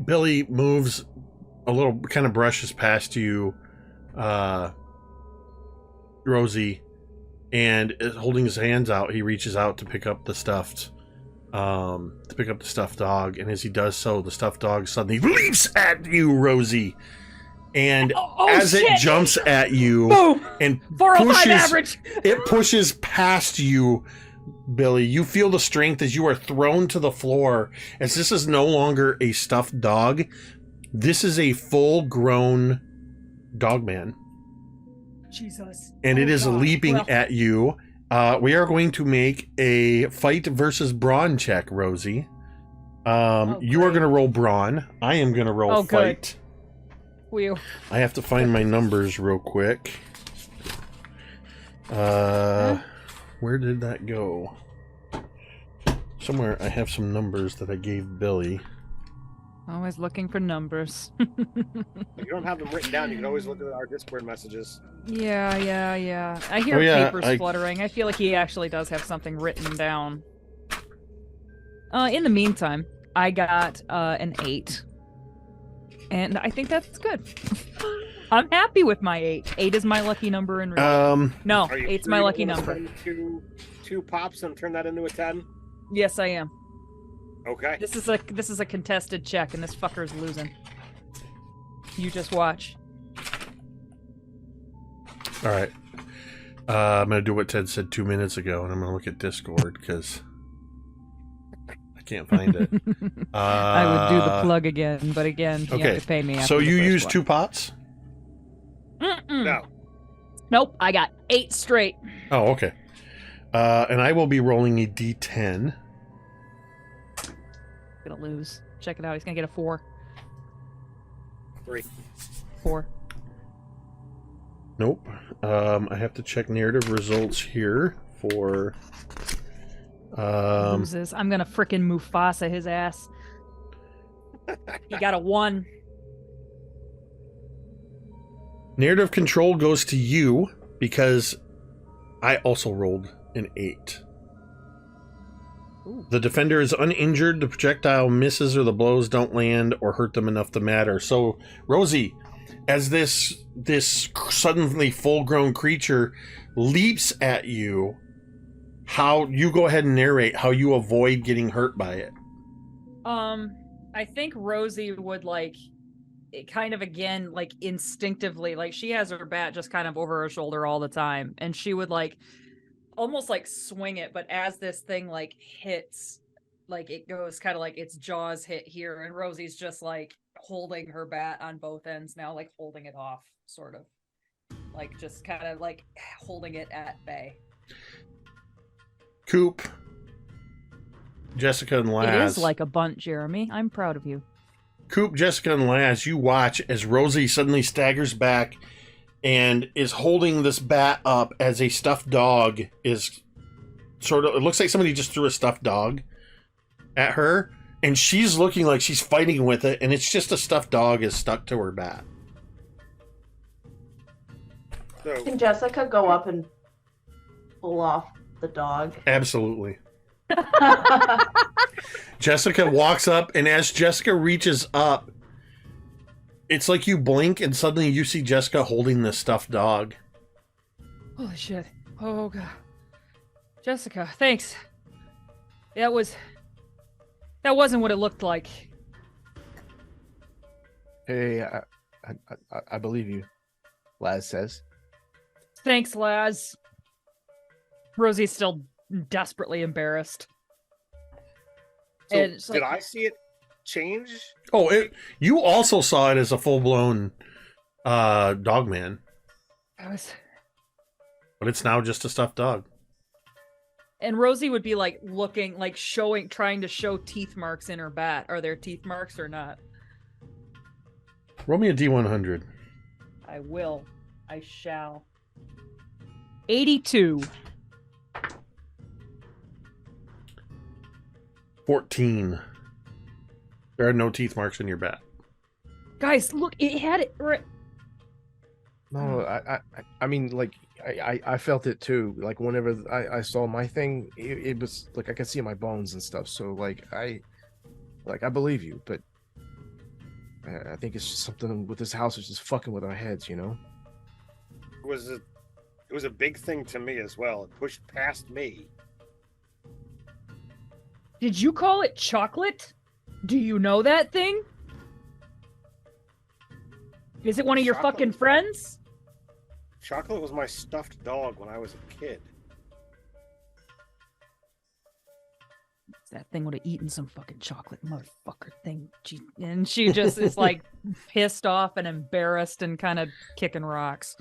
Billy moves a little, kind of brushes past you, Rosie, and is holding his hands out. He reaches out to pick up the stuffed dog, and as he does so, the stuffed dog suddenly leaps at you, Rosie, and as shit. it jumps at you Move! and 405 pushes, average! it pushes past you, Billy. You feel the strength as you are thrown to the floor, as this is no longer a stuffed dog. This is a full-grown dog man. Jesus. And it is God. leaping Well, at you. We are going to make a fight versus brawn check, Rosie. You are great. going to roll brawn. I am going to roll Oh, good. fight. Wheel. I have to find my numbers real quick. Where did that go? Somewhere I have some numbers that I gave Billy. Always looking for numbers. If you don't have them written down, you can always look at our Discord messages. Yeah. I hear Oh, yeah, papers fluttering. I feel like he actually does have something written down. In the meantime, I got an 8. And I think that's good. I'm happy with my 8. 8 is my lucky number in real. No, Are you 8's sure my you lucky don't wanna number. spend two pops and turn that into a 10? Yes, I am. Okay. This is a contested check, and this fucker's losing. You just watch. All right. I'm going to do what Ted said 2 minutes ago, and I'm going to look at Discord because I can't find it. I would do the plug again, but again, you okay. have to pay me. After So the you first use one. 2 pots? No. Nope, I got 8 straight. Oh, okay. And I will be rolling a D10. Gonna lose. Check it out. He's gonna get a 4. 3. 4. Nope. I have to check narrative results here for. Loses. I'm gonna frickin' Mufasa his ass. He got a 1. Narrative control goes to you because I also rolled an 8. Ooh. The defender is uninjured, the projectile misses or the blows don't land or hurt them enough to matter. So, Rosie, as this suddenly full-grown creature leaps at you, how you go ahead and narrate how you avoid getting hurt by it. I think Rosie would kind of again instinctively, she has her bat just kind of over her shoulder all the time, and she would almost swing it, but as this thing hits, it goes kind of its jaws hit here, and Rosie's just holding her bat on both ends now, holding it off, sort of just kind of holding it at bay. Coop, Jessica, and Laz. It is like a bunt, Jeremy. I'm proud of you. Coop, Jessica, and Laz, you watch as Rosie suddenly staggers back and is holding this bat up as a stuffed dog is sort of... It looks like somebody just threw a stuffed dog at her, and she's looking like she's fighting with it, and it's just a stuffed dog is stuck to her bat. So, Can Jessica go up and pull off the dog? Absolutely. Jessica walks up, and as Jessica reaches up, it's like you blink, and suddenly you see Jessica holding this stuffed dog. Holy shit. Oh, God. Jessica, thanks. That wasn't what it looked like. Hey, I believe you, Laz says. Thanks, Laz. Rosie's still desperately embarrassed. so And it's did I see it change? Oh, you also saw it as a full-blown dog man, but it's now just a stuffed dog. And Rosie would be looking, trying to show teeth marks in her bat. Are there teeth marks or not? Roll me a D100. I will. I shall. 82. 14. There are no teeth marks in your bat. Guys, look, it had it right. No, I mean, I felt it too. Whenever I saw my thing, it was I could see my bones and stuff. So I believe you, but I think it's just something with this house is just fucking with our heads, you know. It was a big thing to me as well. It pushed past me. Did you call it chocolate? Do you know that thing? Is it one of your Chocolate? fucking friends? Chocolate was my stuffed dog when I was a kid. That thing would have eaten some fucking chocolate, motherfucker thing. And she just is pissed off and embarrassed and kind of kicking rocks.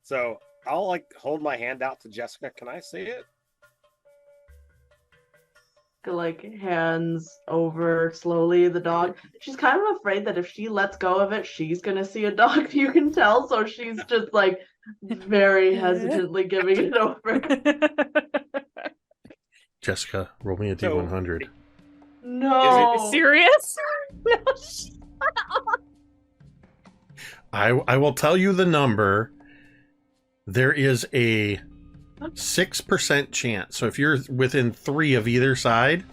So I'll hold my hand out to Jessica. Can I see it? Hands over slowly the dog. She's kind of afraid that if she lets go of it, she's gonna see a dog. You can tell, so she's just very hesitantly giving it over. Jessica, roll me a D100. No. Is it serious? No, shut up. I will tell you the number. There is a 6% chance. So if you're within 3 of either side,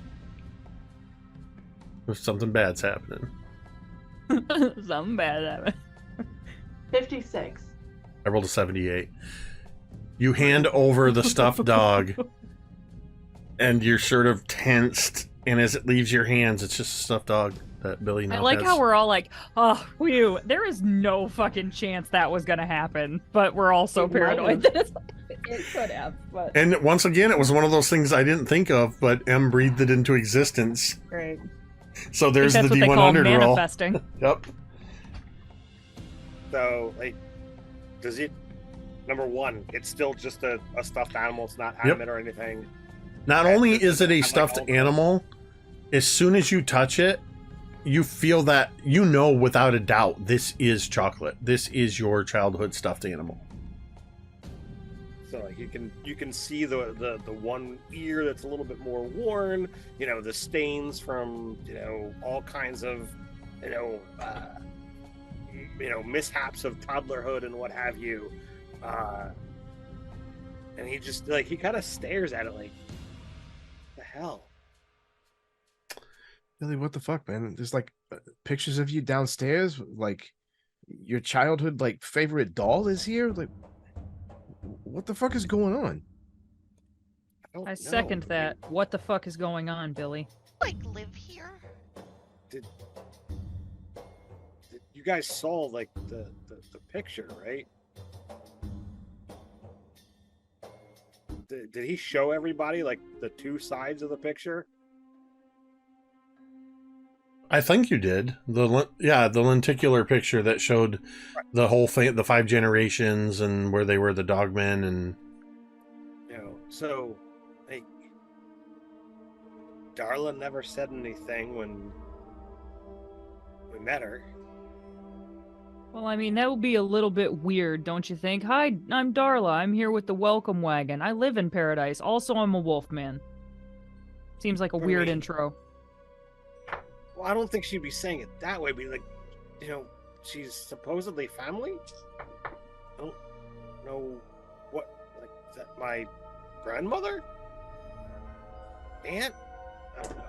something bad's happening. Something bad happened. 56. I rolled a 78. You hand over the stuffed dog, and you're sort of tensed, and as it leaves your hands, it's just a stuffed dog that Billy now I like has. how we're all oh, whew, there is no fucking chance that was gonna happen, but we're all so It might paranoid have. that it could have. But And once again, it was one of those things I didn't think of, but M breathed it into existence. great. So there's I the think that's what they call D100 roll. manifesting. Yep. So does it? Number one, it's still just a stuffed animal. It's not Yep. animate or anything. Not And only this is it a I'm stuffed all the- animal, as soon as you touch it, you feel that, without a doubt, this is chocolate. This is your childhood stuffed animal. So you can see the one ear that's a little bit more worn. The stains from all kinds of mishaps of toddlerhood and what have you. And he just he kind of stares at it like, the hell. Billy, what the fuck, man? There's pictures of you downstairs. Your childhood favorite doll is here. What the fuck is going on? I second that. What the fuck is going on, Billy? Live here? Did you guys saw the picture, right? Did he show everybody the two sides of the picture? I think you did. The lenticular picture that showed the whole thing, the 5 generations, and where they were the dogmen, and so Darla never said anything when we met her. Well, I mean, that would be a little bit weird, don't you think? Hi, I'm Darla. I'm here with the welcome wagon. I live in Paradise. Also, I'm a wolf man. Seems like a weird intro. Well, I don't think she'd be saying it that way. Be she's supposedly family. I don't know what. Is that my grandmother? Aunt? I don't know.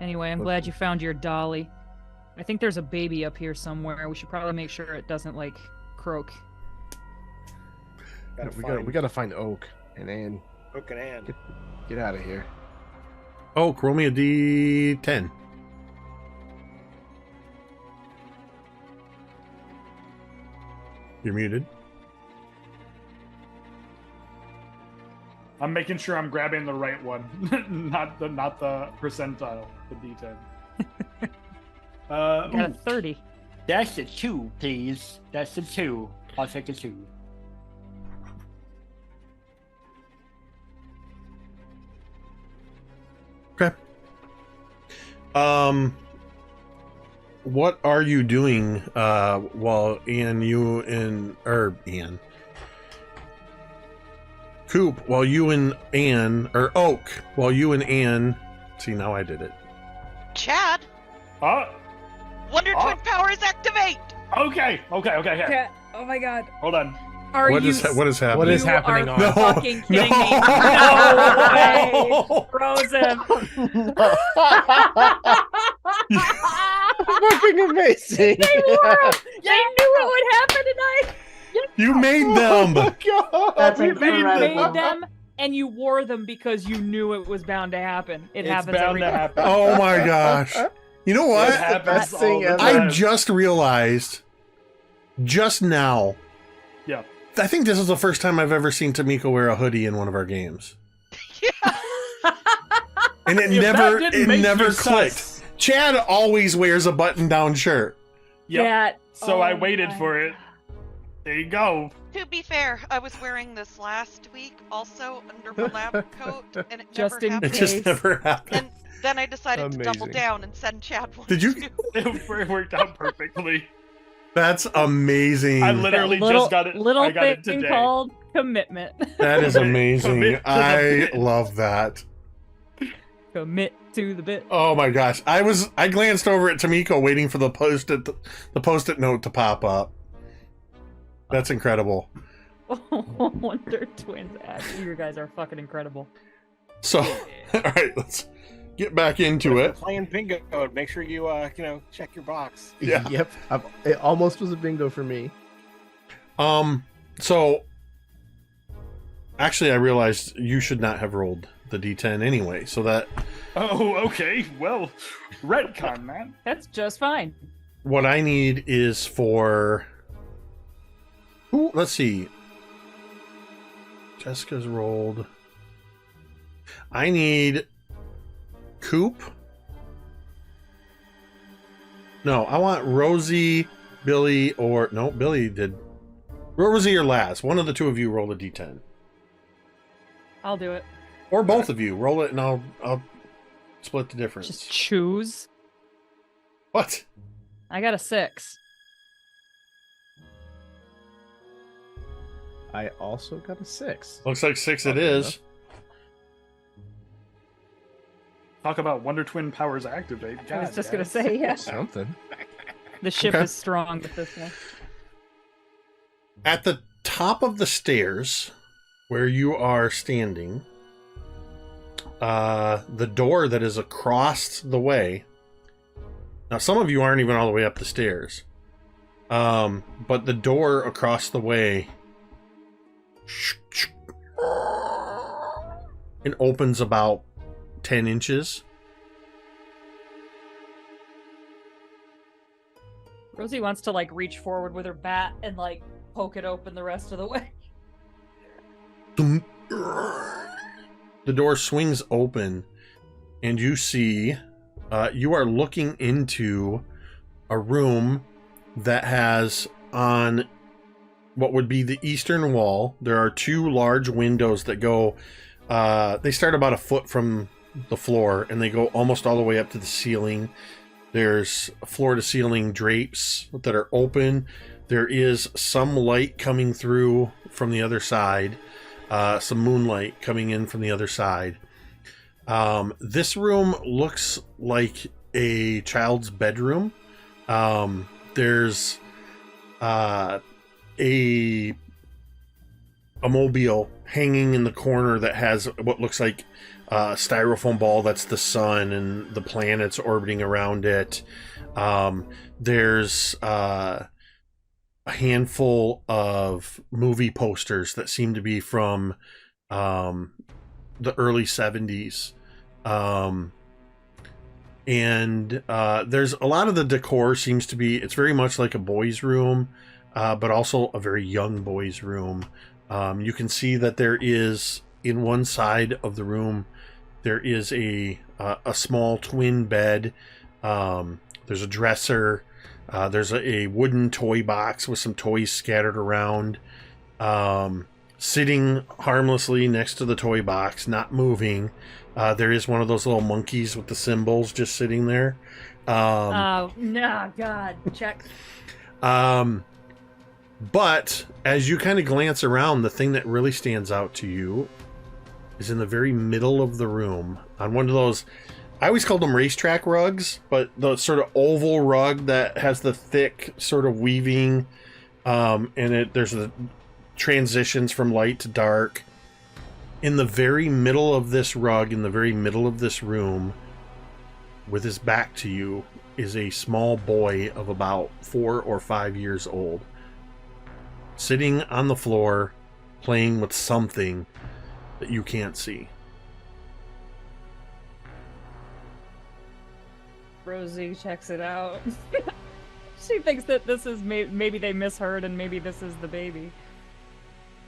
Anyway, I'm glad you found your dolly. I think there's a baby up here somewhere. We should probably make sure it doesn't croak. We gotta find Oak and Ann. Oak and Ann. Get out of here. oh, roll me a D10. You're muted. I'm making sure I'm grabbing the right one, not the percentile, the D10. Got a 30. That's a 2, please. That's a 2. I'll take a 2. Okay. What are you doing while Ian, Coop, while you and Anne, or Oak, while you and Anne, see, now I did it. Chad, Wonder Twin powers activate! Okay. Yeah. Oh my god. Hold on. What is happening? What is happening? Are fucking kidding me. No way. Froze him. Fucking amazing. They wore him. They knew what would happen tonight. You made them! That's You incredible. made them, and you wore them because you knew it was bound to happen. It It's happens bound every to time. happen. Oh my gosh. You know It what? happens best thing all the ever. I time. just realized, just now, Yeah. I think this is the first time I've ever seen Tamiko wear a hoodie in one of our games. And it If that never didn't make never you clicked. sus. Chad always wears a button-down shirt. Yep. Yeah. So Oh I waited my for it. There you go. To be fair, I was wearing this last week also under my lab coat, and it Just never in It happened. just Case. never happened. And then I decided to double Amazing. down and send Chad one Did you- too. It worked out perfectly. That's amazing. I literally just got it. Little I got it thing today. called commitment. That is amazing. Commit to the I bit. love that. Commit to the bit. Oh my gosh. I glanced over at Tamiko waiting for the post-it note to pop up. That's incredible. Wonder Twins ad. You guys are fucking incredible. So, all right, let's get back into If it. you're playing bingo, make sure you check your box. Yeah. Yep. It almost was a bingo for me. So actually I realized you should not have rolled the D10 anyway, so that Oh, okay. Well, retcon, man. That's just fine. what I need is for who, let's see. Jessica's rolled. I need Coop. No, I want Rosie, Billy, or no, Billy did. Rosie or Laz. One of the two of you roll a D10. I'll do it. Or both of you. Roll it and I'll split the difference. Just choose. What? I got a 6. I also got a 6. Looks like 6 it is. Talk about Wonder Twin powers activate. I was God, just gonna guys. say, yeah. Something. The ship Okay. is strong with this one. At the top of the stairs, where you are standing, the door that is across the way. Now, some of you aren't even all the way up the stairs, but the door across the way, it opens about 10 inches. Rosie wants to like reach forward with her bat and like poke it open the rest of the way. The door swings open, and you see you are looking into a room that has on what would be the eastern wall. There are two large windows that go, they start about a foot from the floor and they go almost all the way up to the ceiling. There's floor to ceiling drapes that are open. There is some light coming through from the other side, some moonlight coming in from the other side. This room looks like a child's bedroom. There's a mobile hanging in the corner that has what looks like a styrofoam ball that's the sun and the planets orbiting around it. There's a handful of movie posters that seem to be from the early 70s. And there's a lot of the decor seems to be, it's very much like a boy's room, but also a very young boy's room. You can see that there is, in one side of the room, there is a small twin bed. There's a dresser. There's a wooden toy box with some toys scattered around. Sitting harmlessly next to the toy box, not moving, there is one of those little monkeys with the symbols just sitting there. Oh, no, God, check. But as you kind of glance around, the thing that really stands out to you is in the very middle of the room on one of those, I always called them racetrack rugs, but the sort of oval rug that has the thick sort of weaving, and there's the transitions from light to dark. In the very middle of this rug, in the very middle of this room, with his back to you, is a small boy of about 4 or 5 years old, sitting on the floor, playing with something that you can't see. Rosie checks it out. She thinks that this is maybe they misheard and maybe this is the baby.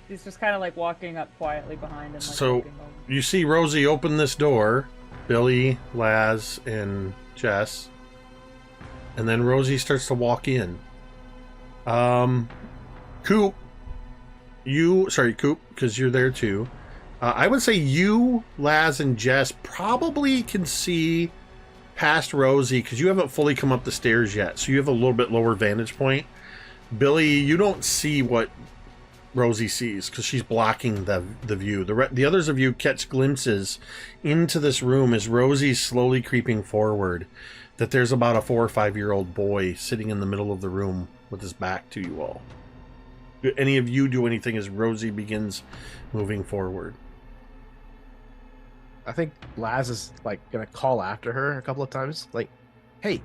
He's just kind of like walking up quietly behind him. Like, So you see Rosie open this door, Billy, Laz, and Jess, and then Rosie starts to walk in. Coop, because you're there too. I would say you, Laz, and Jess probably can see past Rosie because you haven't fully come up the stairs yet, so you have a little bit lower vantage point. Billy, you don't see what Rosie sees because she's blocking the view. The others of you catch glimpses into this room as Rosie's slowly creeping forward, that there's about a 4 or 5 year old boy sitting in the middle of the room with his back to you all. Do any of you do anything as Rosie begins moving forward? I think Laz is like gonna call after her a couple of times, like, "Hey,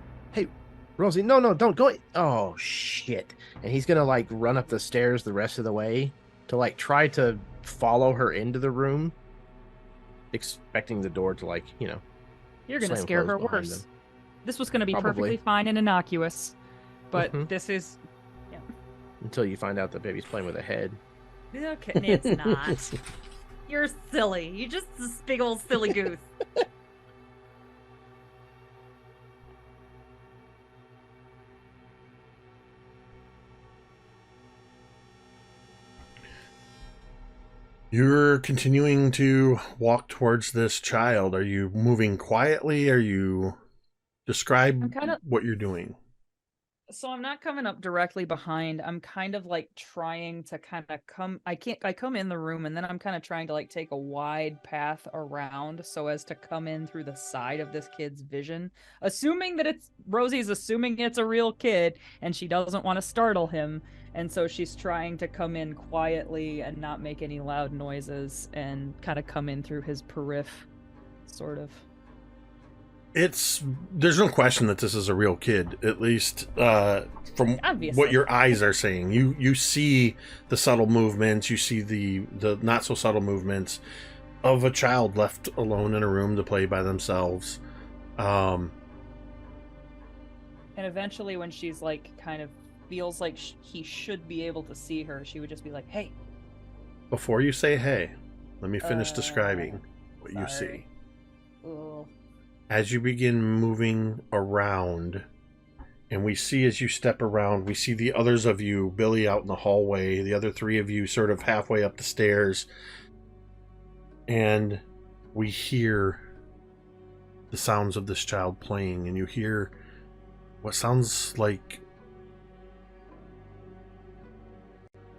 Rosie, no, don't go!" Oh shit! And he's gonna like run up the stairs the rest of the way to like try to follow her into the room, expecting the door to like you're gonna slam scare her closed behind worse. them. This was gonna be Probably. perfectly fine and innocuous, but Mhm. this is Until you find out the baby's playing with a head. okay. It's not. You're silly. You just this big old silly goose. You're continuing to walk towards this child. Are you moving quietly? Are you describe I'm kinda- what you're doing? So I'm not coming up directly behind. I'm kind of like trying to kind of I come in the room and then I'm kind of trying to like take a wide path around so as to come in through the side of this kid's vision. Assuming that Rosie's assuming it's a real kid and she doesn't want to startle him. And so she's trying to come in quietly and not make any loud noises and kind of come in through his periph, sort of. There's no question that this is a real kid, at least from Obviously. what your eyes are saying. You see the subtle movements, you see the not so subtle movements of a child left alone in a room to play by themselves. And eventually when she's like kind of feels like he should be able to see her, she would just be like, "Hey." Before you say hey, let me finish describing what you sorry. see. Ugh. As you begin moving around, and we see as you step around, we see the others of you, Billy out in the hallway, the other three of you sort of halfway up the stairs, and we hear the sounds of this child playing, and you hear what sounds like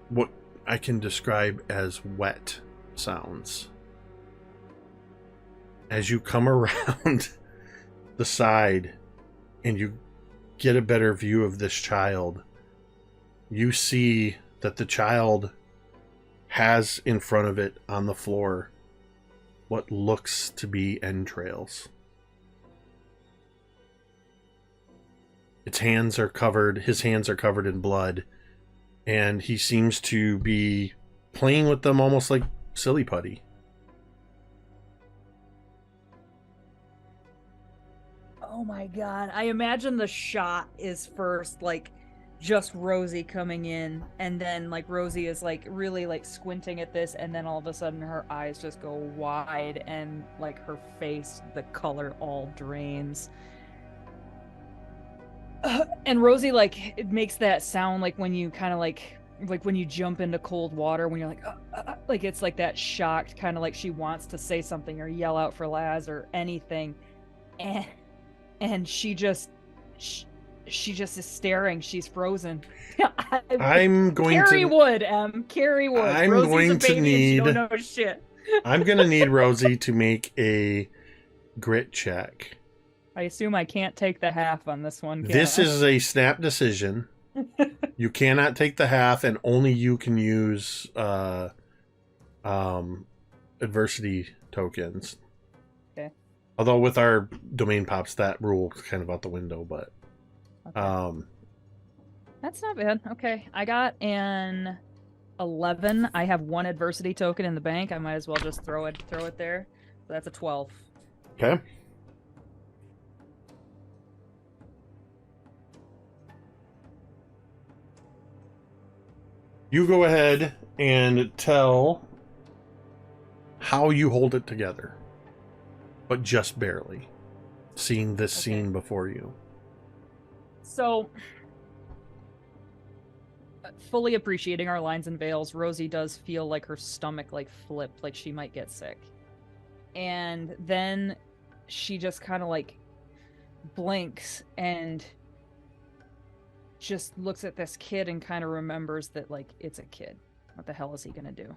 what I can describe as wet sounds. As you come around the side and you get a better view of this child, you see that the child has in front of it on the floor what looks to be entrails. His hands are covered in blood, and he seems to be playing with them almost like silly putty. Oh my god. I imagine the shot is first like just Rosie coming in, and then like Rosie is like really like squinting at this, and then all of a sudden her eyes just go wide and like her face, the color all drains. And Rosie like it makes that sound like when you kind of like when you jump into cold water when you're like it's like that shocked kind of like she wants to say something or yell out for Laz or anything, and she just is staring. She's frozen. I'm going Carrie to Wood. Carrie Wood. I'm Rosie's going a to baby need. And she don't know shit. I'm gonna need Rosie to make a grit check. I assume I can't take the half on this one. This is a snap decision. You cannot take the half, and only you can use adversity tokens. Okay. Although with our domain pops, that rule is kind of out the window, but Okay. That's not bad. Okay, I got an 11. I have one adversity token in the bank. I might as well just throw it there. So that's a 12. okay. You go ahead and tell how you hold it together, but just barely, seeing this scene before you. So, fully appreciating our lines and veils, Rosie does feel like her stomach like flipped, like she might get sick. And then she just kind of like blinks and just looks at this kid and kind of remembers that like it's a kid. What the hell is he gonna do?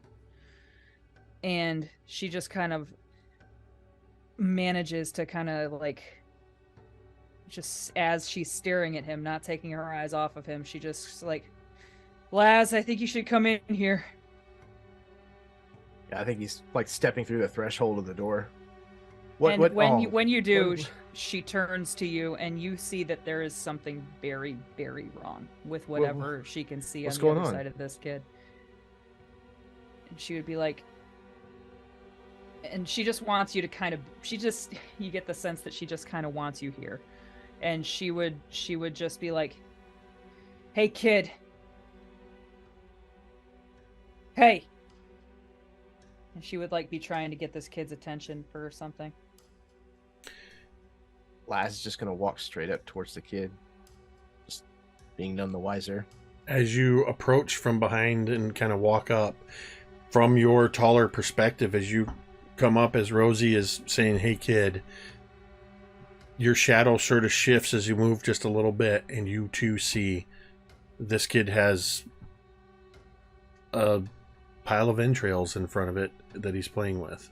And she just kind of manages to kind of like, just as she's staring at him, not taking her eyes off of him, she just like, Laz, I think you should come in here. Yeah, I think he's like stepping through the threshold of the door. When you do, she turns to you, and you see that there is something very, very wrong with whatever she can see on the other side of this kid. And she would be like, and she just wants you to kind of, you get the sense that she just kind of wants you here. And she would just be like, hey kid. Hey. And she would like be trying to get this kid's attention for something. Laz is just gonna walk straight up towards the kid, just being none the wiser. As you approach from behind and kind of walk up, from your taller perspective, as you come up, as Rosie is saying, hey kid, your shadow sort of shifts as you move just a little bit, and you too see this kid has a pile of entrails in front of it that he's playing with.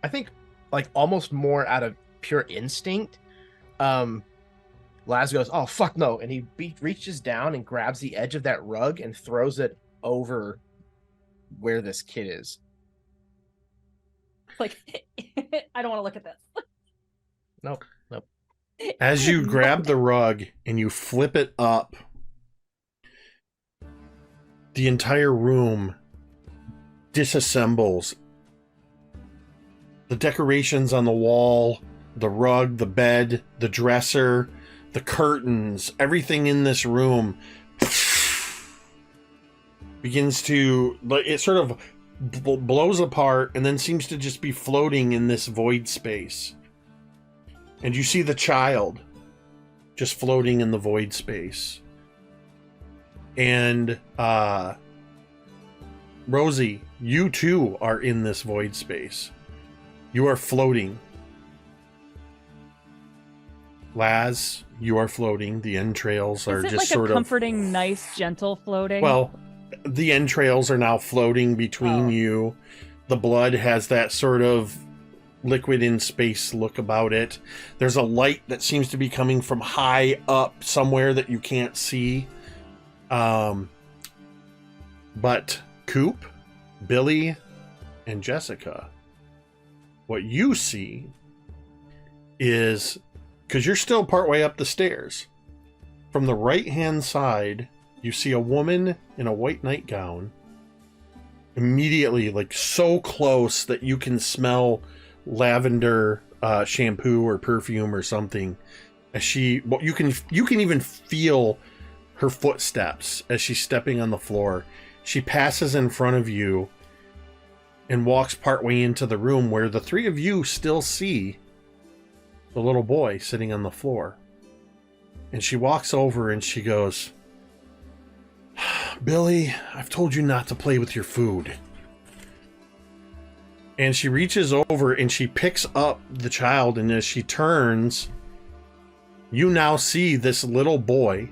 I think, like, almost more out of pure instinct, Laz goes, "Oh, fuck no," and he reaches down and grabs the edge of that rug and throws it over where this kid is. Like, I don't want to look at this. Nope. As you grab the rug and you flip it up, the entire room disassembles. The decorations on the wall, the rug, the bed, the dresser, the curtains, everything in this room begins to, it sort of blows apart and then seems to just be floating in this void space. And you see the child just floating in the void space. And Rosie, you too are in this void space. You are floating. Laz, you are floating. The entrails are Is it just like sort a of comforting, nice, gentle floating? Well, the entrails are now floating between you. The blood has that sort of liquid in space look about it. There's a light that seems to be coming from high up somewhere that you can't see. But Coop, Billy, and Jessica, what you see is, because you're still partway up the stairs, from the right-hand side, you see a woman in a white nightgown, immediately, like so close that you can smell lavender shampoo or perfume or something. As you can even feel her footsteps as she's stepping on the floor. She passes in front of you and walks partway into the room where the three of you still see the little boy sitting on the floor. And she walks over and she goes, "Billy, I've told you not to play with your food." And she reaches over and she picks up the child, and as she turns, you now see this little boy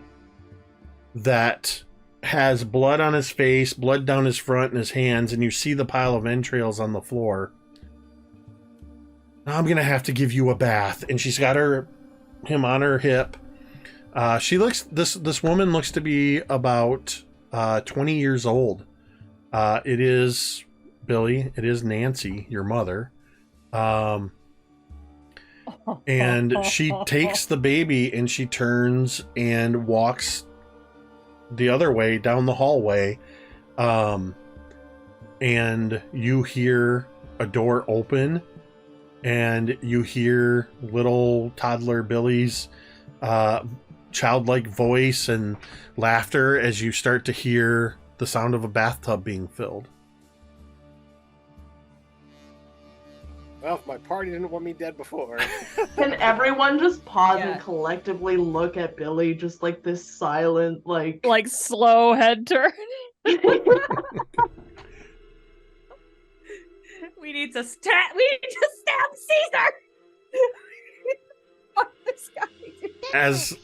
that has blood on his face, blood down his front and his hands, and you see the pile of entrails on the floor. "I'm gonna have to give you a bath." And she's got him on her hip. This woman looks to be about 20 years old. It is Billy. It is Nancy, your mother. And she takes the baby and she turns and walks the other way down the hallway. And you hear a door open, and you hear little toddler Billy's childlike voice and laughter as you start to hear the sound of a bathtub being filled. Well, my party didn't want me dead before. Can everyone just pause Yeah. and collectively look at Billy, just like this silent, like slow head turn. We need to stab Caesar. Fuck this guy. As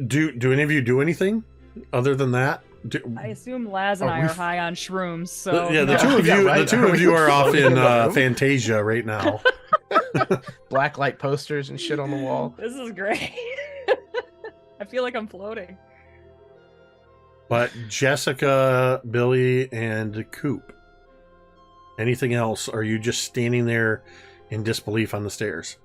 do any of you do anything other than that? I assume Laz and I are high on shrooms, so The two of you are off in Fantasia right now. Blacklight posters and shit on the wall. This is great. I feel like I'm floating. But Jessica, Billy, and Coop, anything else? Or are you just standing there in disbelief on the stairs?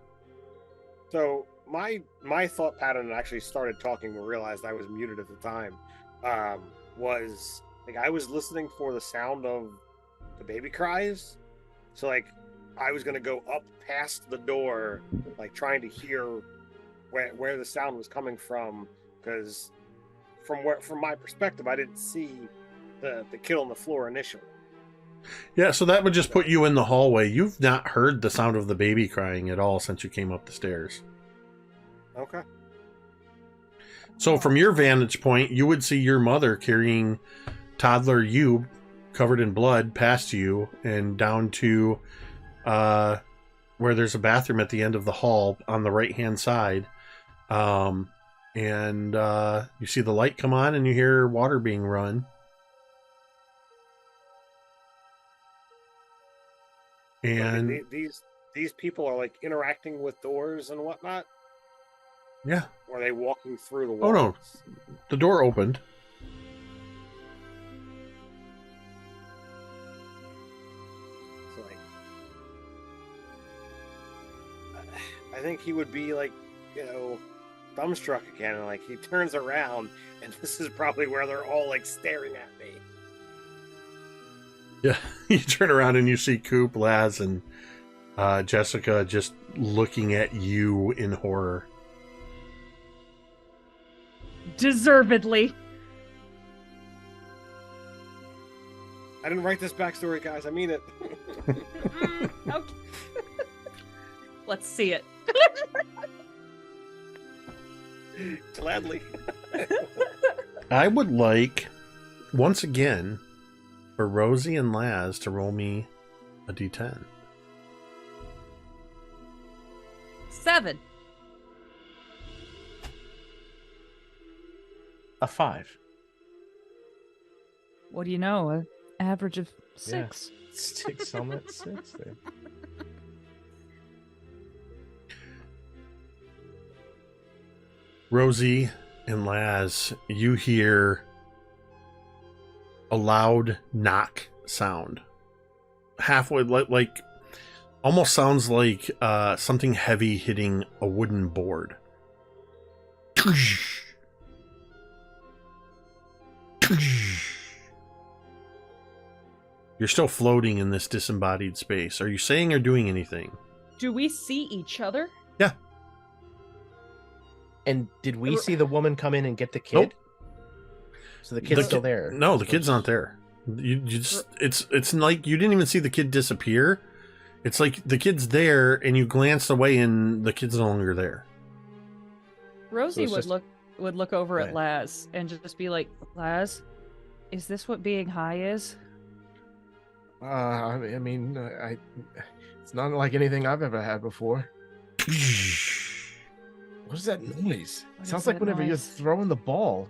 So my thought pattern actually started talking and realized I was muted at the time. Was like I was listening for the sound of the baby cries. So like I was gonna go up past the door, like trying to hear where the sound was coming from, because from my perspective, I didn't see the kid on the floor initially. Yeah, so that would just put you in the hallway. You've not heard the sound of the baby crying at all since you came up the stairs. Okay. So from your vantage point, you would see your mother carrying toddler you covered in blood past you and down to where there's a bathroom at the end of the hall on the right-hand side. And you see the light come on and you hear water being run. And these people are like interacting with doors and whatnot. Yeah. Or are they walking through the walls? Oh no, the door opened. It's like, I think he would be like, dumbstruck again, and like he turns around, and this is probably where they're all like staring at me. Yeah, you turn around and you see Coop, Laz, and Jessica just looking at you in horror. Deservedly. I didn't write this backstory, guys. I mean it. Okay. Let's see it. Gladly. I would like, once again, for Rosie and Laz to roll me a d10. 7. A 5. What do you know? An average of 6. Yeah. 6 on that 6 there. Rosie and Laz, you hear a loud knock sound. Halfway, like almost sounds like something heavy hitting a wooden board. You're still floating in this disembodied space. Are you saying or doing anything? Do we see each other? Yeah. And did we see the woman come in and get the kid? Nope. So the kid's still there. No, the kid's not there. You just it's like you didn't even see the kid disappear. It's like the kid's there and you glanced away and the kid's no longer there. Rosie So it's would look over at Yeah. Laz and just be like, Laz, is this what being high is? I mean, it's not like anything I've ever had before. What is that noise? What It sounds is like that whenever you're noise? throwing the ball.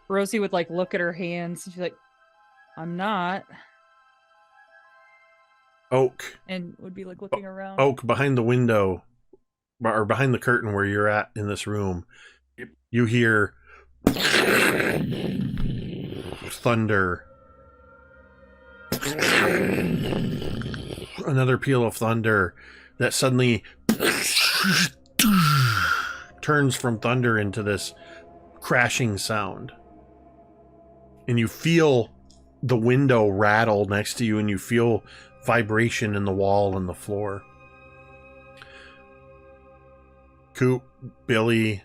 Rosie would like look at her hands and she's like, I'm not. Oak. And would be like looking around. Oak, behind the window, or behind the curtain where you're at in this room, you hear thunder. Another peal of thunder that suddenly turns from thunder into this crashing sound. And you feel the window rattle next to you, and you feel vibration in the wall and the floor. Coop, Billy,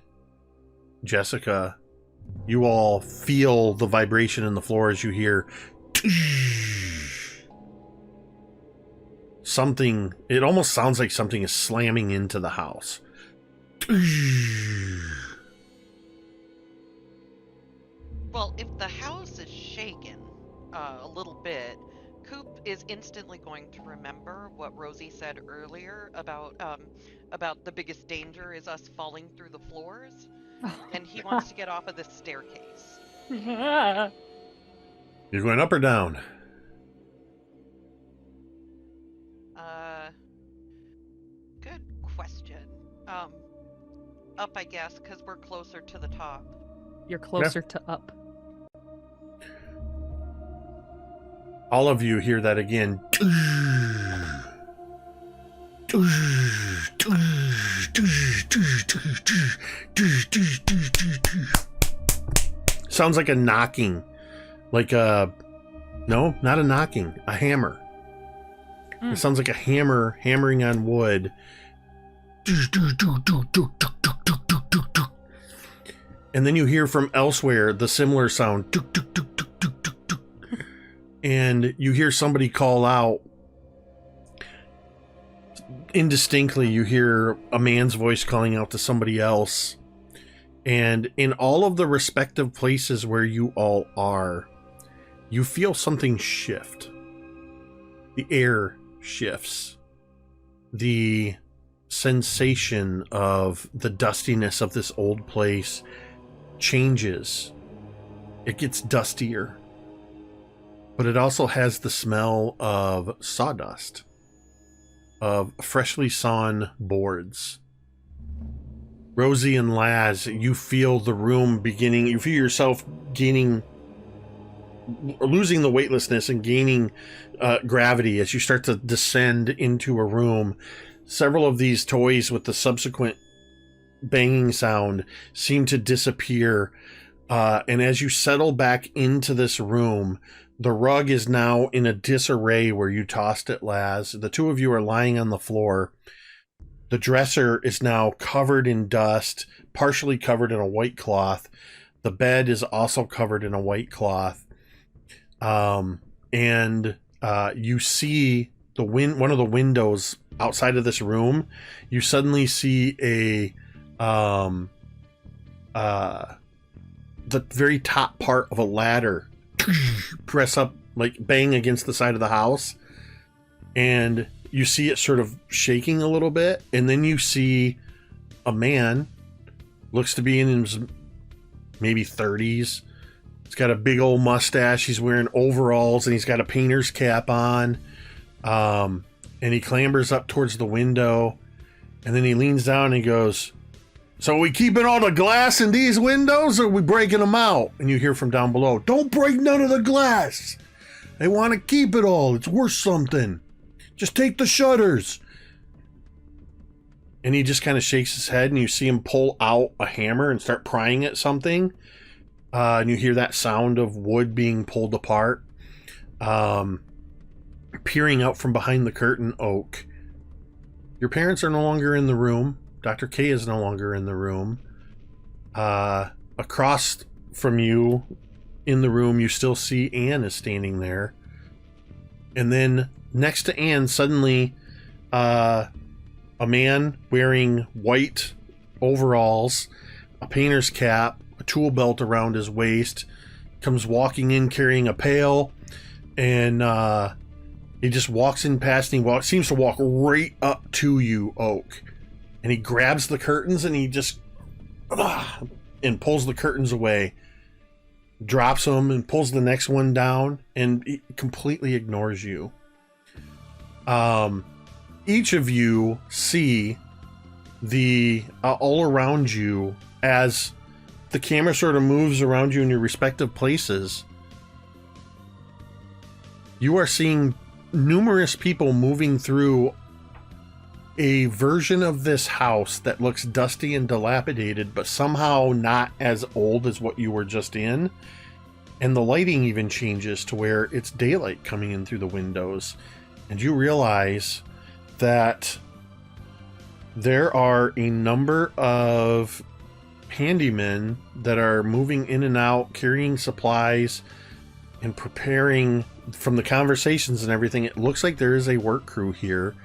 Jessica, you all feel the vibration in the floor as you hear something. It almost sounds like something is slamming into the house. Well, if the house is shaken a little bit, Coop is instantly going to remember what Rosie said earlier about the biggest danger is us falling through the floors, and he wants to get off of this staircase. You're going up or down? Good question. Up, I guess, because we're closer to the top. You're closer to up. All of you hear that again. Sounds like a knocking. Like a... No, not a knocking. A hammer. It sounds like a hammer hammering on wood. And then you hear from elsewhere the similar sound. And you hear somebody call out. Indistinctly, you hear a man's voice calling out to somebody else. And in all of the respective places where you all are, you feel something shift. The air shifts. The sensation of the dustiness of this old place changes. It gets dustier. But it also has the smell of sawdust, of freshly sawn boards. Rosie and Laz, you feel the room beginning, you feel yourself losing the weightlessness and gaining gravity as you start to descend into a room. Several of these toys with the subsequent banging sound seem to disappear. And as you settle back into this room, the rug is now in a disarray where you tossed it, Laz. The two of you are lying on the floor. The dresser is now covered in dust, partially covered in a white cloth. The bed is also covered in a white cloth. And you see one of the windows outside of this room. You suddenly see the very top part of a ladder press up, like bang against the side of the house, and you see it sort of shaking a little bit, and then you see a man, looks to be in his maybe 30s. He's got a big old mustache, he's wearing overalls, and he's got a painter's cap on, and he clambers up towards the window, and then he leans down and he goes, "So are we keeping all the glass in these windows, or are we breaking them out?" And you hear from down below, "Don't break none of the glass. They want to keep it all. It's worth something. Just take the shutters." And he just kind of shakes his head, and you see him pull out a hammer and start prying at something. And you hear that sound of wood being pulled apart. Peering out from behind the curtain, Oak. Your parents are no longer in the room. Dr. K is no longer in the room. Across from you in the room, you still see Anne is standing there. And then next to Anne, suddenly a man wearing white overalls, a painter's cap, a tool belt around his waist, comes walking in carrying a pail, and he just walks in past, and he seems to walk right up to you, Oak. And he grabs the curtains, and he just and pulls the curtains away, drops them, and pulls the next one down, and he completely ignores you. Each of you see the all around you as the camera sort of moves around you in your respective places. You are seeing numerous people moving through a version of this house that looks dusty and dilapidated, but somehow not as old as what you were just in. And the lighting even changes to where it's daylight coming in through the windows. And you realize that there are a number of handymen that are moving in and out, carrying supplies and preparing. From the conversations and everything, it looks like there is a work crew here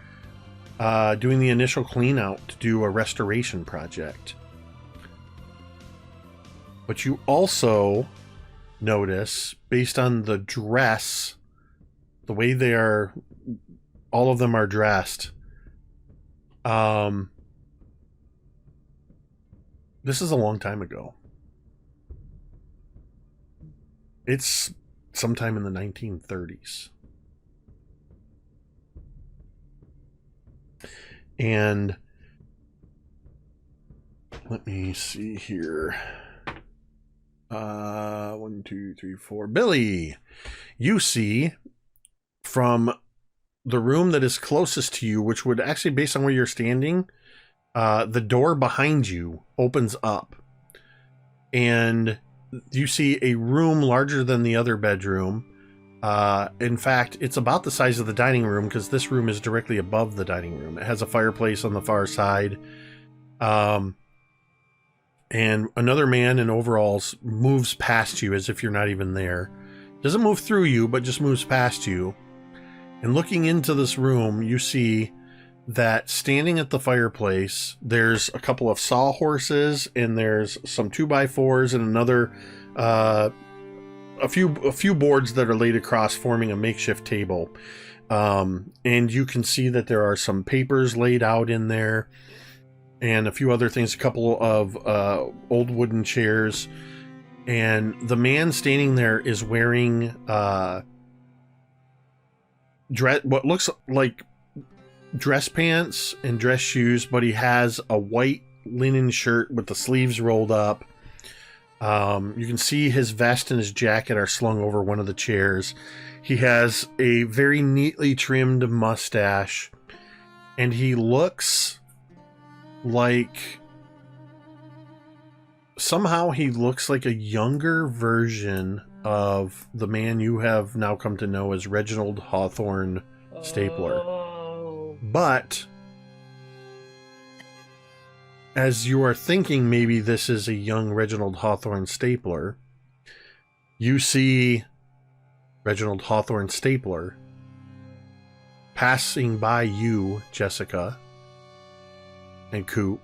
doing the initial clean out to do a restoration project. But you also notice, based on the dress, the way they are, all of them are dressed, this is a long time ago. It's sometime in the 1930s. And let me see here. 1, 2, 3, 4. Billy, you see from the room that is closest to you, which would actually, based on where you're standing, the door behind you opens up. And you see a room larger than the other bedroom. In fact, it's about the size of the dining room, because this room is directly above the dining room. It has a fireplace on the far side. And another man in overalls moves past you as if you're not even there. Doesn't move through you, but just moves past you. And looking into this room, you see that standing at the fireplace, there's a couple of sawhorses, and there's some 2x4s and another a few boards that are laid across, forming a makeshift table. And you can see that there are some papers laid out in there and a few other things, a couple of old wooden chairs. And the man standing there is wearing what looks like dress pants and dress shoes, but he has a white linen shirt with the sleeves rolled up. You can see his vest and his jacket are slung over one of the chairs. He has a very neatly trimmed mustache, and he looks like... Somehow he looks like a younger version of the man you have now come to know as Reginald Hawthorne Stapler. Oh. But as you are thinking maybe this is a young Reginald Hawthorne Stapler, you see Reginald Hawthorne Stapler passing by you, Jessica, and Coop,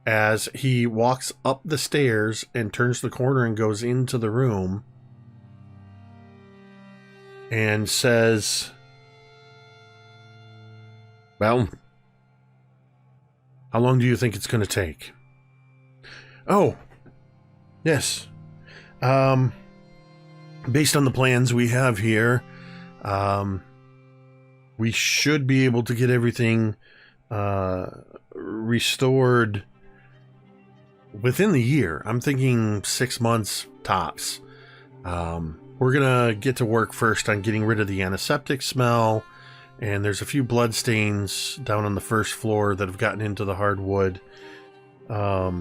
as he walks up the stairs and turns the corner and goes into the room and says, "Well, how long do you think it's going to take?" "Oh, yes. Based on the plans we have here, we should be able to get everything restored within the year. I'm thinking 6 months tops. We're going to get to work first on getting rid of the antiseptic smell, and there's a few blood stains down on the first floor that have gotten into the hardwood. But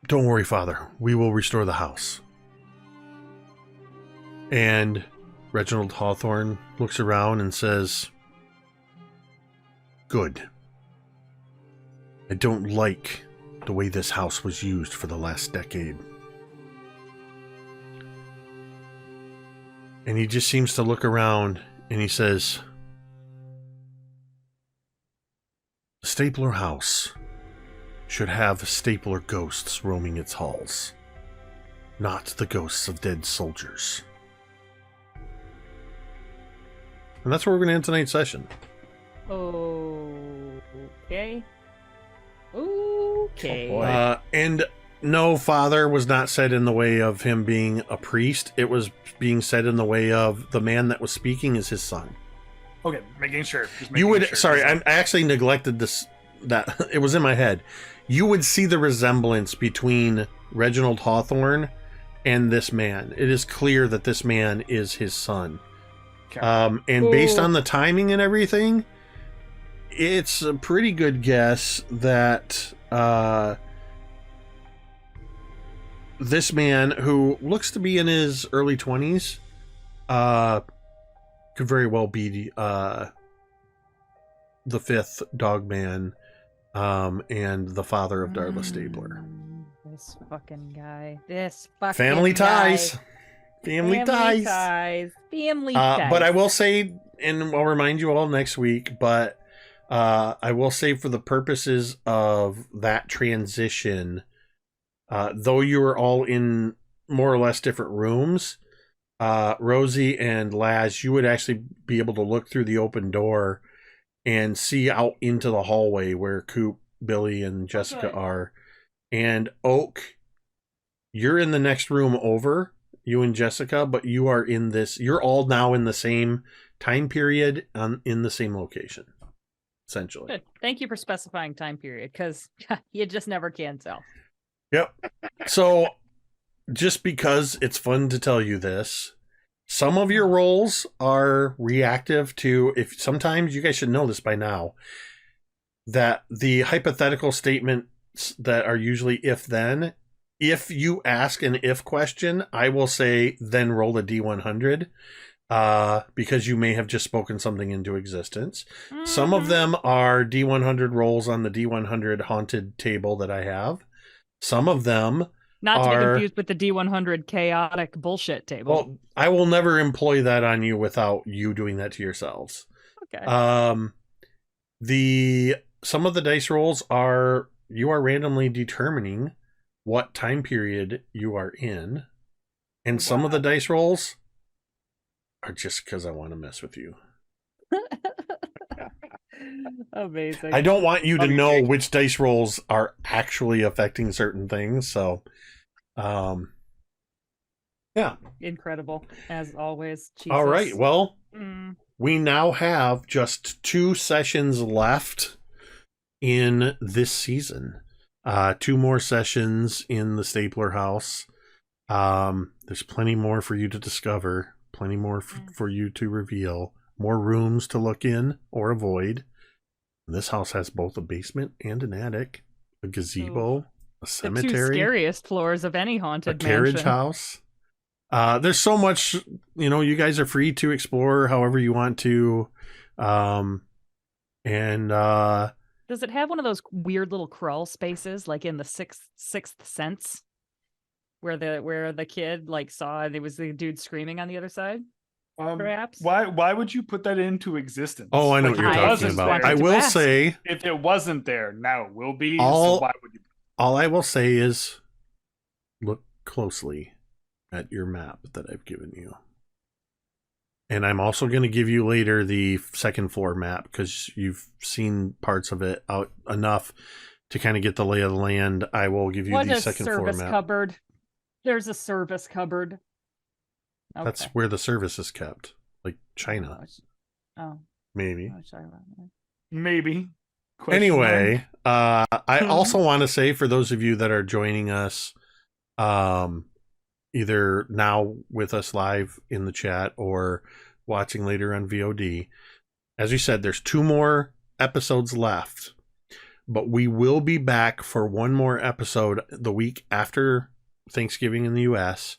don't worry, Father. We will restore the house." And Reginald Hawthorne looks around and says, "Good. I don't like the way this house was used for the last decade." And he just seems to look around and he says, "The Stapler house should have Stapler ghosts roaming its halls, not the ghosts of dead soldiers." And that's where we're going to end tonight's session. Okay. Okay. boy. And no, Father was not said in the way of him being a priest. It was being said in the way of the man that was speaking is his son. Okay, making sure. You would, sorry, I actually neglected this, that it was in my head. You would see the resemblance between Reginald Hawthorne and this man. It is clear that this man is his son. Okay. And based on the timing and everything, it's a pretty good guess that this man, who looks to be in his early 20s, could very well be the fifth Dogman and the father of Darla Stapler. This fucking guy. This fucking Family guy. ties. Family ties. Family ties. But I will say, and I'll remind you all next week, but I will say for the purposes of that transition, though you were all in more or less different rooms, Rosie and Laz, you would actually be able to look through the open door and see out into the hallway where Coop, Billy, and Jessica are. And Oak, you're in the next room over, you and Jessica, but you are in this, you're all now in the same time period in the same location, essentially. Good. Thank you for specifying time period, because you just never can tell. Yep. So, just because it's fun to tell you this, some of your roles are reactive to, if sometimes you guys should know this by now, that the hypothetical statements that are usually if then, if you ask an if question, I will say then roll a D100 because you may have just spoken something into existence. Mm-hmm. Some of them are D100 rolls on the D100 haunted table that I have. Some of them not to be confused with the D100 chaotic bullshit table. Well, I will never employ that on you without you doing that to yourselves. Okay. Some of the dice rolls are you are randomly determining what time period you are in. And some of the dice rolls are just because I want to mess with you. Amazing. I don't want you to Love you, know Jake. which dice rolls are actually affecting certain things. So, yeah. Incredible, as always. Jesus. All right. Well, Mm. we now have just 2 sessions left in this season. 2 more sessions in the Stapler House. There's plenty more for you to discover, plenty more for you to reveal, more rooms to look in or avoid. This house has both a basement and an attic, a gazebo, a The 2 cemetery, scariest floors of any a haunted carriage mansion. house. There's so much, you guys are free to explore however you want to. And Does it have one of those weird little crawl spaces, like in the Sixth Sense, where the kid like saw and it was the dude screaming on the other side? Perhaps. Why would you put that into existence? oh, I know Like, what you're if it talking wasn't about. there- I to will ask. say, If it wasn't there, now it will be. All- So why would you? all I will say is look closely at your map that I've given you. And I'm also going to give you later the second floor map because you've seen parts of it out enough to kind of get the lay of the land. I will give you What the a second floor service map. cupboard. There's a service cupboard. Okay. That's where the service is kept, like China, Oh, maybe. sorry about that. Maybe. Question Anyway, mark. I also want to say for those of you that are joining us, either now with us live in the chat or watching later on VOD, as you said, there's 2 more episodes left, but we will be back for one more episode the week after Thanksgiving in the US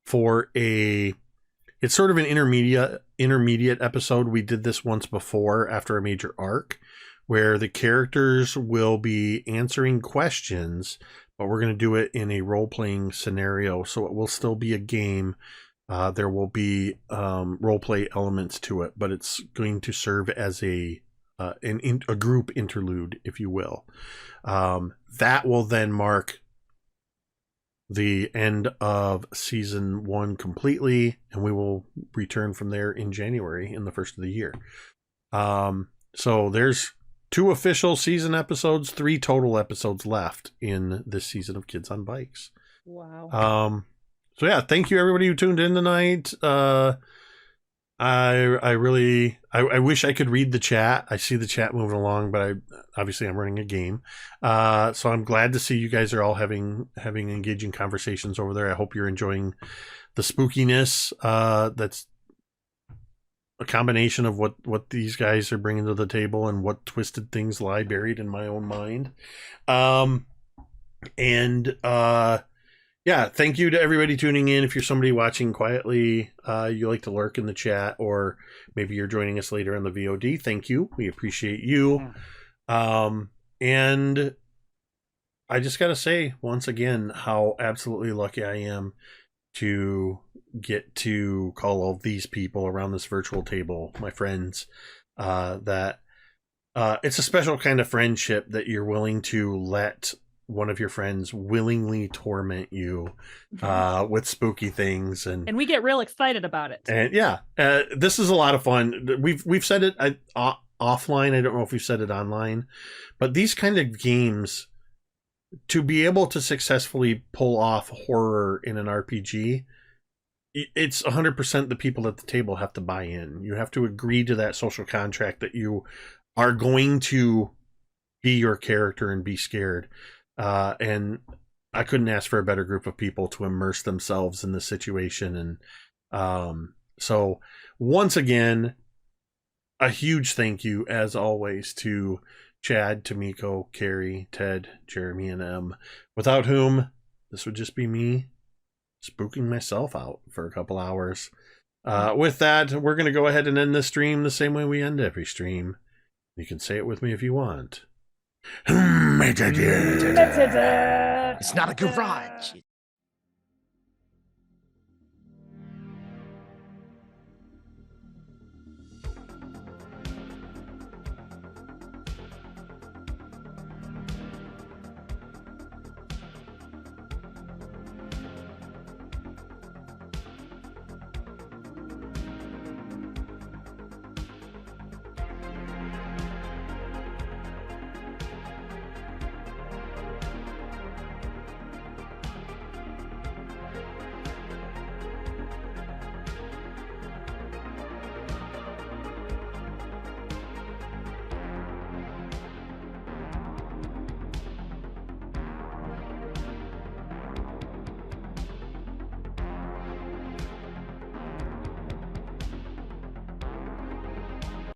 for it's sort of an intermediate episode. We did this once before after a major arc where the characters will be answering questions, but we're going to do it in a role-playing scenario, so it will still be a game. There will be role-play elements to it, but it's going to serve as a group interlude, if you will. That will then mark the end of season 1 completely, and we will return from there in January in the first of the year. So there's 2 official season episodes, 3 total episodes left in this season of Kids on Bikes. Wow. So yeah, thank you everybody who tuned in tonight. I wish I could read the chat. I see the chat moving along, but I'm running a game. So I'm glad to see you guys are all having engaging conversations over there. I hope you're enjoying the spookiness. That's a combination of what these guys are bringing to the table and what twisted things lie buried in my own mind. Yeah, thank you to everybody tuning in. If you're somebody watching quietly, you like to lurk in the chat, or maybe you're joining us later on the VOD, thank you. We appreciate you. And I just got to say, once again, how absolutely lucky I am to get to call all these people around this virtual table, my friends, that it's a special kind of friendship that you're willing to let one of your friends willingly torment you with spooky things, and we get real excited about it. And yeah, this is a lot of fun. We've said it offline. I don't know if we've said it online, but these kind of games, to be able to successfully pull off horror in an RPG, it's 100% the people at the table have to buy in. You have to agree to that social contract that you are going to be your character and be scared. And I couldn't ask for a better group of people to immerse themselves in the situation. And so once again, a huge thank you, as always, to Chad, Tamiko, Carrie, Ted, Jeremy, and Em, without whom this would just be me spooking myself out for a couple hours. With that, we're going to go ahead and end this stream the same way we end every stream. You can say it with me if you want. It's not a garage.